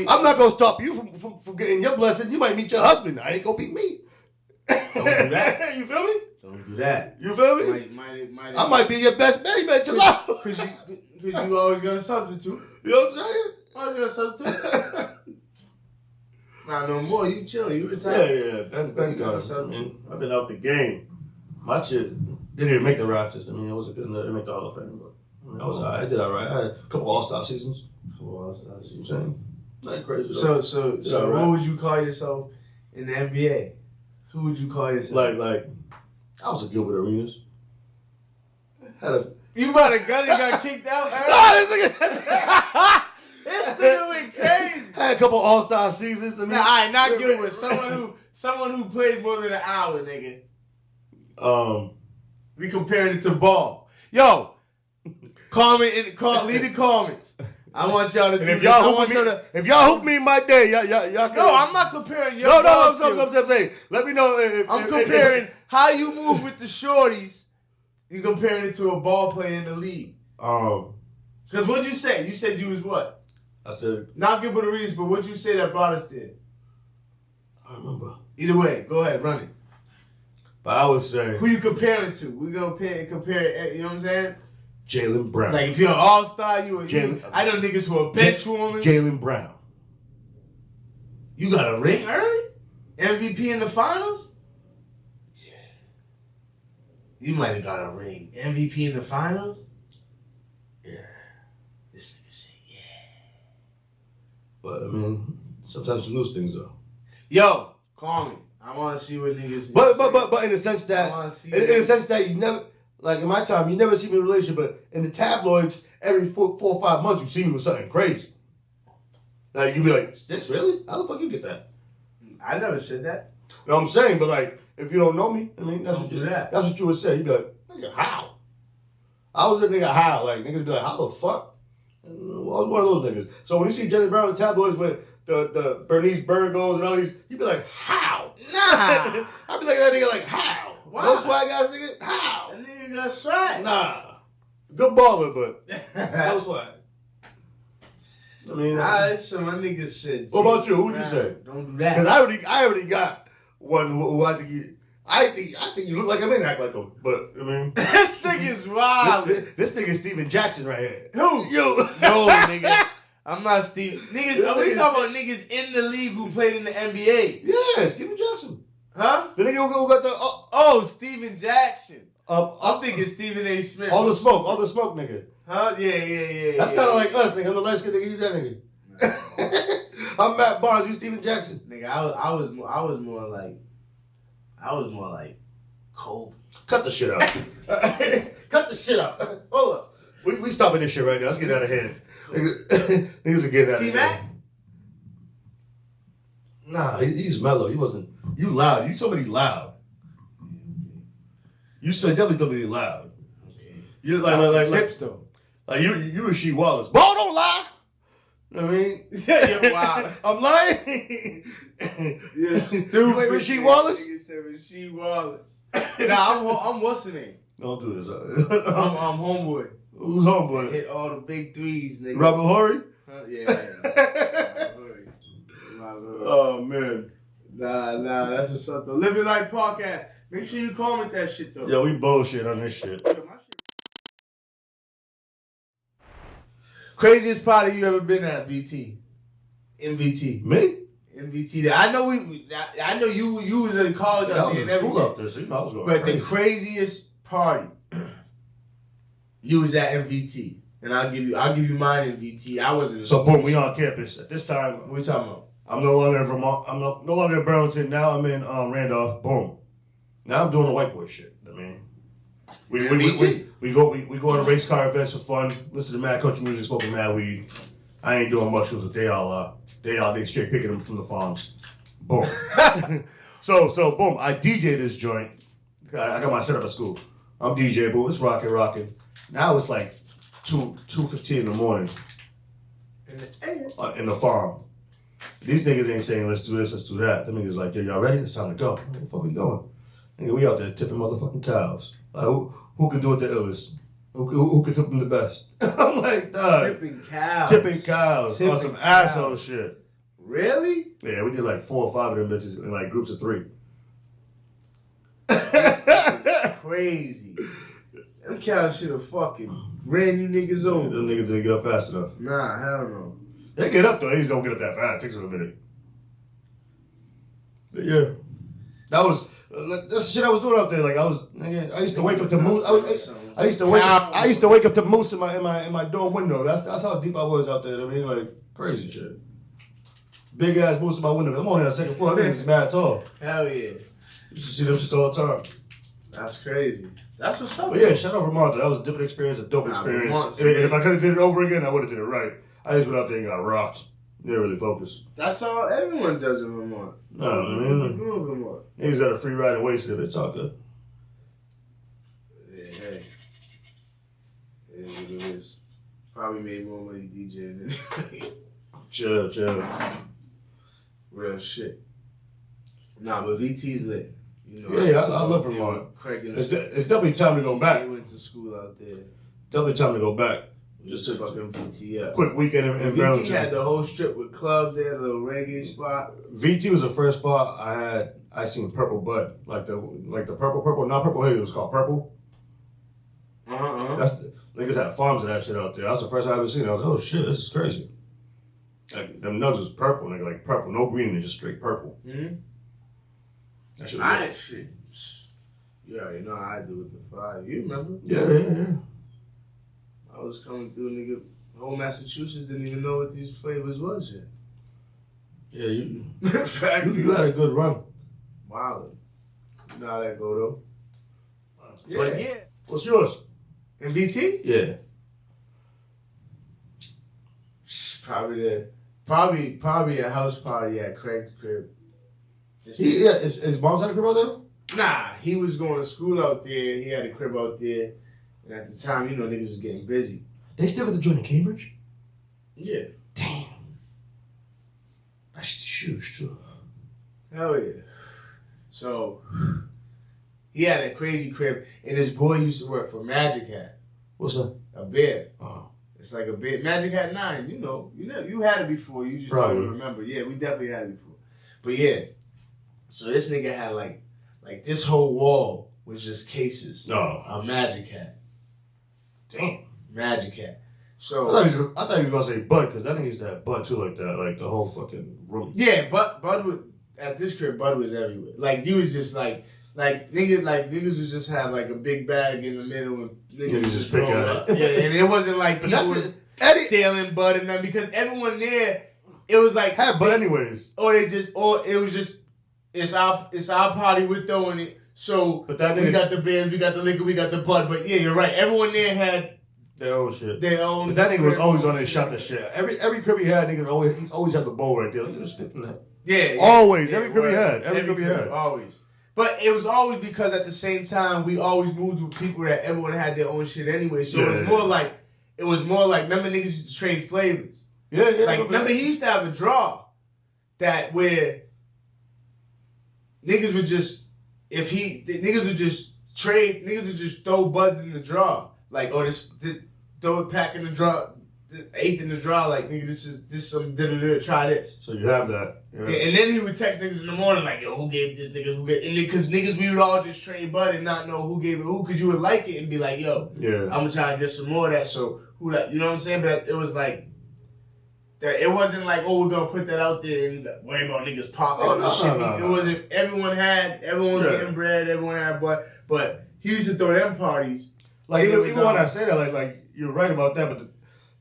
I'm not going to stop you from getting your blessing. You might meet your husband. I ain't going to beat me. Don't do that. You feel me? Don't do that. You feel me? I might be your best man. You better chill out. Because you always got a substitute. You know what I'm saying? Always got a substitute. Nah, no more. You chilling. You retired. Yeah. Thank God. I've been out the game. My shit didn't even make the rafters. I mean, it wasn't good enough to make the Hall of Fame, but I did all right. I had a couple All-Star seasons. You know what I'm saying? Not crazy. So what would you call yourself in the NBA? Who would you call yourself? Like, I was a Gilbert Arenas. You brought a gun and got kicked out? This nigga went crazy. Had a couple All-Star seasons. I mean, not Gilbert. Someone who played more than an hour, nigga. We comparing it to Ball. Yo, leave the comments. I want y'all to do if y'all hook me in my day, y'all can. No, I'm not comparing your ball skills. I'm saying. Let me know if I'm comparing how you move with the shorties. You comparing it to a ball player in the league. Because what'd you say? You said you was what? I said not Gilbert Arenas, but what'd you say that brought us there? I don't remember. Either way, go ahead, run it. But I would say who you comparing to? We gonna compare. You know what I'm saying? Jaylen Brown. Like if you're an all-star, I know niggas who are bench warmers. Jaylen Brown. You got a ring early? MVP in the finals? Yeah. You might have got a ring. MVP in the finals? Yeah. This nigga said yeah. But I mean, Sometimes some loose things though. Yo, call me. I want to see what niggas. But in the sense I that wanna see in the sense that you never, like in my time, you never see me in a relationship. But in the tabloids, every 4 or 5 months, you see me with something crazy. Like you be like, "Sticks, really? How the fuck you get that?" I never said that. You know what I'm saying? But like, if you don't know me, I mean, that's Don't what do that. That's what you would say. You'd be like, "Nigga, how?" I was a nigga how? Like niggas be like, "How the fuck?" I was one of those niggas. So when you see Jenny Brown in the tabloids with the Bernice Burgos and all these, you be like, "How?" Nah. I be like that nigga like, "How?" Why? No swag ass nigga, how? That nigga got swag. Nah, good baller, but no swag. I mean, Alright, so my nigga said. what about you? Who'd you say? Don't do that. Because I already got one who I think you. I think you look like him and act like him, but I mean, This nigga's wild. this nigga Steven Jackson right here. Who? You? No, nigga. I'm not Steve. Niggas, are we talking about niggas in the league who played in the NBA? Yeah, Steven Jackson. Huh? The nigga who got the Oh, Steven Jackson. I'm I'm thinking Stephen A. Smith. all the smoke, nigga. Huh? Yeah. That's kind of like us, nigga. I'm the light skinned nigga. You that nigga. I'm Matt Barnes. You Steven Jackson. Nigga, I was more like Kobe. Cut the shit out. Cut the shit out. Hold up. We stopping this shit right now. Let's get out of hand. Niggas are getting out of hand. T-Mac? Nah, he's mellow. He wasn't. You loud. You somebody loud. You said definitely loud. Okay. You like Tips though. like you Rasheed Wallace. Ball don't lie. You know what I mean? Yeah, you're wild. I'm lying. Yeah, stupid. You ain't Rasheed Wallace? Nigga said Rasheed Wallace. Nah, I'm what's the name? Don't do this. I'm homeboy. Who's homeboy? Hit all the big threes, nigga. Robert Horry? Huh? Yeah. Oh man. Nah, that's what's up though. Living Life Podcast. Make sure you comment that shit though. Yeah, we bullshit on this shit. Yo, my shit. Craziest party you ever been at, VT? MVT. Me? MVT. I know you was in college I out was there in and school everything. up there, so you know I was going But crazy. the craziest party, you was at MVT, and I'll give you mine MVT. I wasn't. In So school. boom, we on campus. At this time, What you talking about? I'm no longer in Vermont. I'm no longer in Burlington. Now I'm in Randolph. Boom. Now I'm doing the white boy shit. I mean, we go on a race car events for fun. Listen to mad country music, smoking mad weed. I ain't doing much because they straight picking them from the farms. Boom. so boom. I DJ this joint. I got my setup at school. I'm DJ, boom. It's rocking. Now it's like 2:15 in the morning in the farm. These niggas ain't saying let's do this, let's do that. Them niggas like, yo, y'all ready? It's time to go. Where the fuck we going? Nigga, we out there tipping motherfucking cows. Like, who can do it the illest? Who can tip them the best? I'm like, dog. Tipping cows. Tipping cows on some Tipping asshole cows. shit. Really? Yeah, we did like 4 or 5 of them bitches in like groups of 3. That's crazy. Them cows should have fucking ran you niggas over. Them niggas didn't get up fast enough. Nah, hell no. They get up though, they just don't get up that fast. It takes a little minute. But yeah. That's the shit I was doing out there. Like I used to wake up to moose. I used to wake up to moose in my dorm window. That's how deep I was out there. I mean, like crazy shit. Big ass moose in my window. I'm only on the second floor. I think it's mad tall. Hell yeah. You should see them shit all the time. That's crazy. That's what's up. But yeah, shout out Vermont. That was a different experience, a dope experience. Vermont's If I could have did it over again, I would have did it right. I just went out there and got rocked. Didn't really focus. That's all everyone does in Vermont. No, I mean, Vermont. niggas got a free ride and wasted it. It's all good. Yeah, hey. It is what it is. Probably made more money DJing than Chill. real shit. Nah, but VT's lit. You know, Yeah, I love Vermont. Craig and It's definitely time to go back. They went to school out there. Definitely time to go back. Just to fucking VT up. Quick weekend in VT Burlington. had the whole strip with clubs there, a little reggae spot. VT was the first spot I seen Purple Bud. Like the purple, not Purple Haze, it was called Purple. That's niggas had farms of that shit out there. That was the first time I ever seen it. I was like, oh shit, this is crazy. Like them nugs was purple, nigga, like purple, no green in it, just straight purple. Mm-hmm. That shit was Alright, shit. You already know how I do with the 5. You remember? Yeah. I was coming through, nigga. Whole Massachusetts didn't even know what these flavors was yet. Yeah, you Fact. you had a good run. Wow. You know how that go though. Yeah. But yeah. What's yours? MVT? Yeah. Probably a house party at Craig's crib. His mom's had a crib out there? Nah, he was going to school out there. He had a crib out there. And at the time, you know, niggas was getting busy. They still got the joint in Cambridge? Yeah. Damn. That's huge, too. Hell yeah. So, he had a crazy crib. And his boy used to work for Magic Hat. What's that? A bear. Oh. It's like a bit Magic Hat 9, you know, you had it before. You just Probably don't remember. Yeah, we definitely had it before. But yeah, so this nigga had like this whole wall was just cases of Magic Hat. Damn. Magic Hat. So I thought you were gonna say Bud, because that nigga used to have Bud too, like that, like the whole fucking room. yeah, Bud was at this crib. Bud was everywhere. Like you was just like niggas was just have like a big bag in the middle and niggas was just pick up. Yeah, and it wasn't like people stealing Bud and nothing because everyone there, it was like had Bud anyways. It's our party, we're throwing it. So but that we got the beers, we got the liquor, we got the Bud. But yeah, you're right. Everyone there had their own shit. Their own. But that nigga was always on his shot the shit. Every crib he had, nigga always had the bowl right there. Like, you just spit from that. Yeah. Always. Every crib he had. Every crib he had. Always. But it was always because at the same time we always moved with people that everyone had their own shit anyway. So it was more like remember niggas used to trade flavors. Yeah. Like remember he used to have a draw that where niggas would just niggas would just throw Buds in the draw. Like this throw a pack in the draw, the eighth in the draw. Like nigga, this some try this. So you have that. Yeah. And then he would text niggas in the morning like, yo, who gave this nigga? Who gave? And because niggas, we would all just trade Bud and not know who gave it who, because you would like it and be like, yo, I'm gonna try to get some more of that. So who that? You know what I'm saying? But it was like that. It wasn't like, oh, we're gonna put that out there and worry about niggas popping shit. No. It wasn't. Everyone was getting bread. Everyone had Bud. But he used to throw them parties. Like even when I say that, like you're right about that, but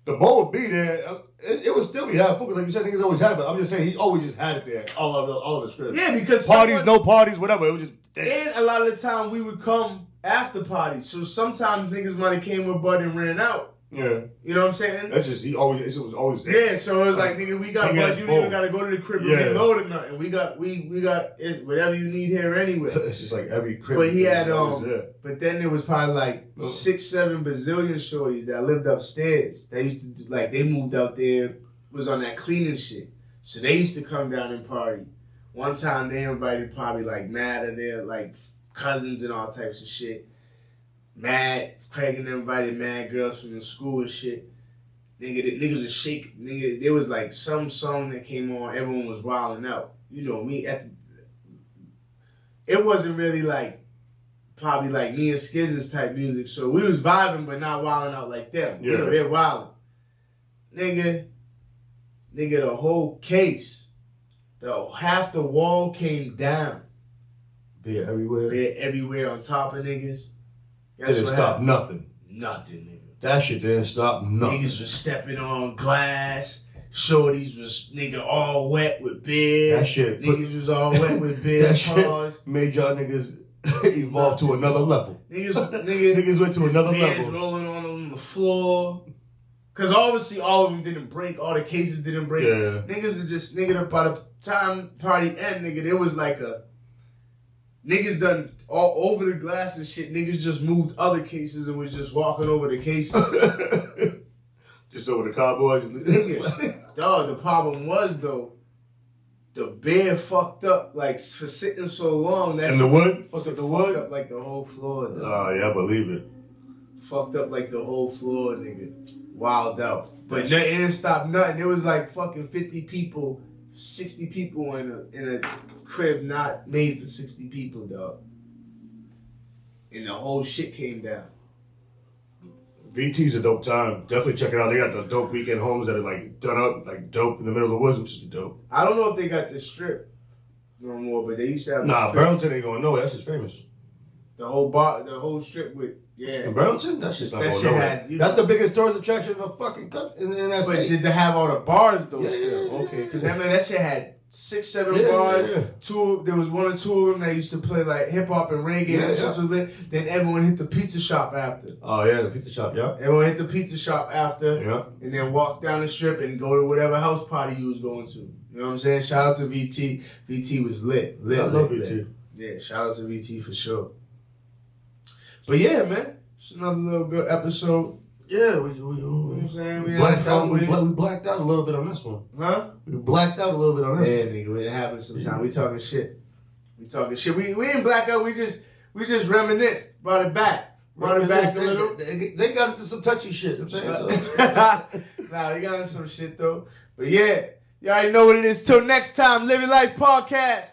the bowl would be there. It would still be half full. Like you said, niggas always had it. But I'm just saying he always just had it there. All of the scripts. Yeah, because no parties, whatever. It was just there. And a lot of the time we would come after parties. So sometimes niggas might have came with Bud and ran out. Yeah. You know what I'm saying? That's just it was always there. Yeah, so it was like nigga, we got Bud, you didn't even gotta go to the crib and reload or nothing. We got it, whatever you need here anyway. It's just like every crib. But he had but then there was probably like 6-7 Brazilian shorties that lived upstairs. They used to they moved out there, was on that cleaning shit. So they used to come down and party. One time they invited probably like Mad and their like cousins and all types of shit. Mad, Craig and them invited mad girls from the school and shit. Nigga, the niggas was shaking. Nigga, there was like some song that came on, everyone was wilding out. You know, it wasn't really like, probably like me and Skizz's type music, so we was vibing but not wilding out like them. You know, they're wilding. Nigga, the whole case, half the wall came down. Beer everywhere on top of niggas. It didn't stop nothing. Nothing, nigga. That shit didn't stop nothing. Niggas was stepping on glass. Shorties was all wet with beer. That shit. Niggas was all wet with beer. That shit made y'all niggas evolve to another level. Niggas went to another level. Rolling on the floor. Cause obviously all of them didn't break. All the cases didn't break. Yeah. Niggas are just by the time party end, nigga, there was like niggas done all over the glass and shit. Niggas just moved other cases and was just walking over the cases. Just over the cardboard. Nigga, dog, the problem was, though, the bear fucked up, like, for sitting so long. And the wood? Fucked up, like, the whole floor. Dog. Oh, yeah, I believe it. Fucked up, like, the whole floor, nigga. Wild out. But it didn't stop nothing. There was, like, fucking 50 people, 60 people in a crib not made for 60 people, dog. And the whole shit came down. VT's a dope time. Definitely check it out. They got the dope weekend homes that are like done up, like dope in the middle of the woods, which is dope. I don't know if they got the strip no more, but they used to have the strip. Burlington ain't going nowhere. That's just famous. The whole strip with In Burlington, that shit's not that going shit nowhere. had. That's the biggest tourist attraction in the fucking country in that But state. did they have all the bars though? Yeah, Still yeah, okay, because yeah. that shit had 6, 7 bars. Yeah. There was 1 or 2 of them that used to play like hip hop and reggae. Yeah, And shit was lit. Then everyone hit the pizza shop after. Oh yeah, the pizza shop, yeah. Everyone hit the pizza shop after. Yeah. And then walk down the strip and go to whatever house party you was going to. You know what I'm saying? Shout out to VT. VT was lit. I love VT. Lit. Yeah, shout out to VT for sure. But yeah, man. It's another little good episode. Yeah, You know what I'm saying? we We blacked out. with We it. blacked out a little bit on this one. Huh? We blacked out a little bit on this. Yeah, nigga, it happens sometimes. We talking shit. We didn't black out. We just reminisced. Brought it back. Brought it back a little. They got into some touchy shit. You know what I'm saying. Nah, they got into some shit though. But yeah, you already know what it is. Till next time, Living Life Podcast.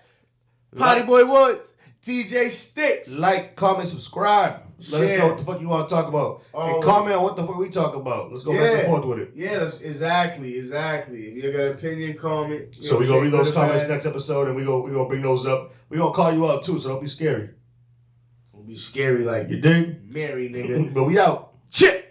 Potty Boy Woods, DJ Sticks. Like, comment, subscribe. Let us Share. know what the fuck you want to talk about. Oh. And comment on what the fuck we talk about. Let's go back and forth with it. Yeah, exactly. If you got an opinion, comment. So we're gonna read those comments next episode, and we gonna bring those up. We're gonna call you out too, so don't be scary. Don't be scary like You dig? Mary, nigga. But we out. Chip.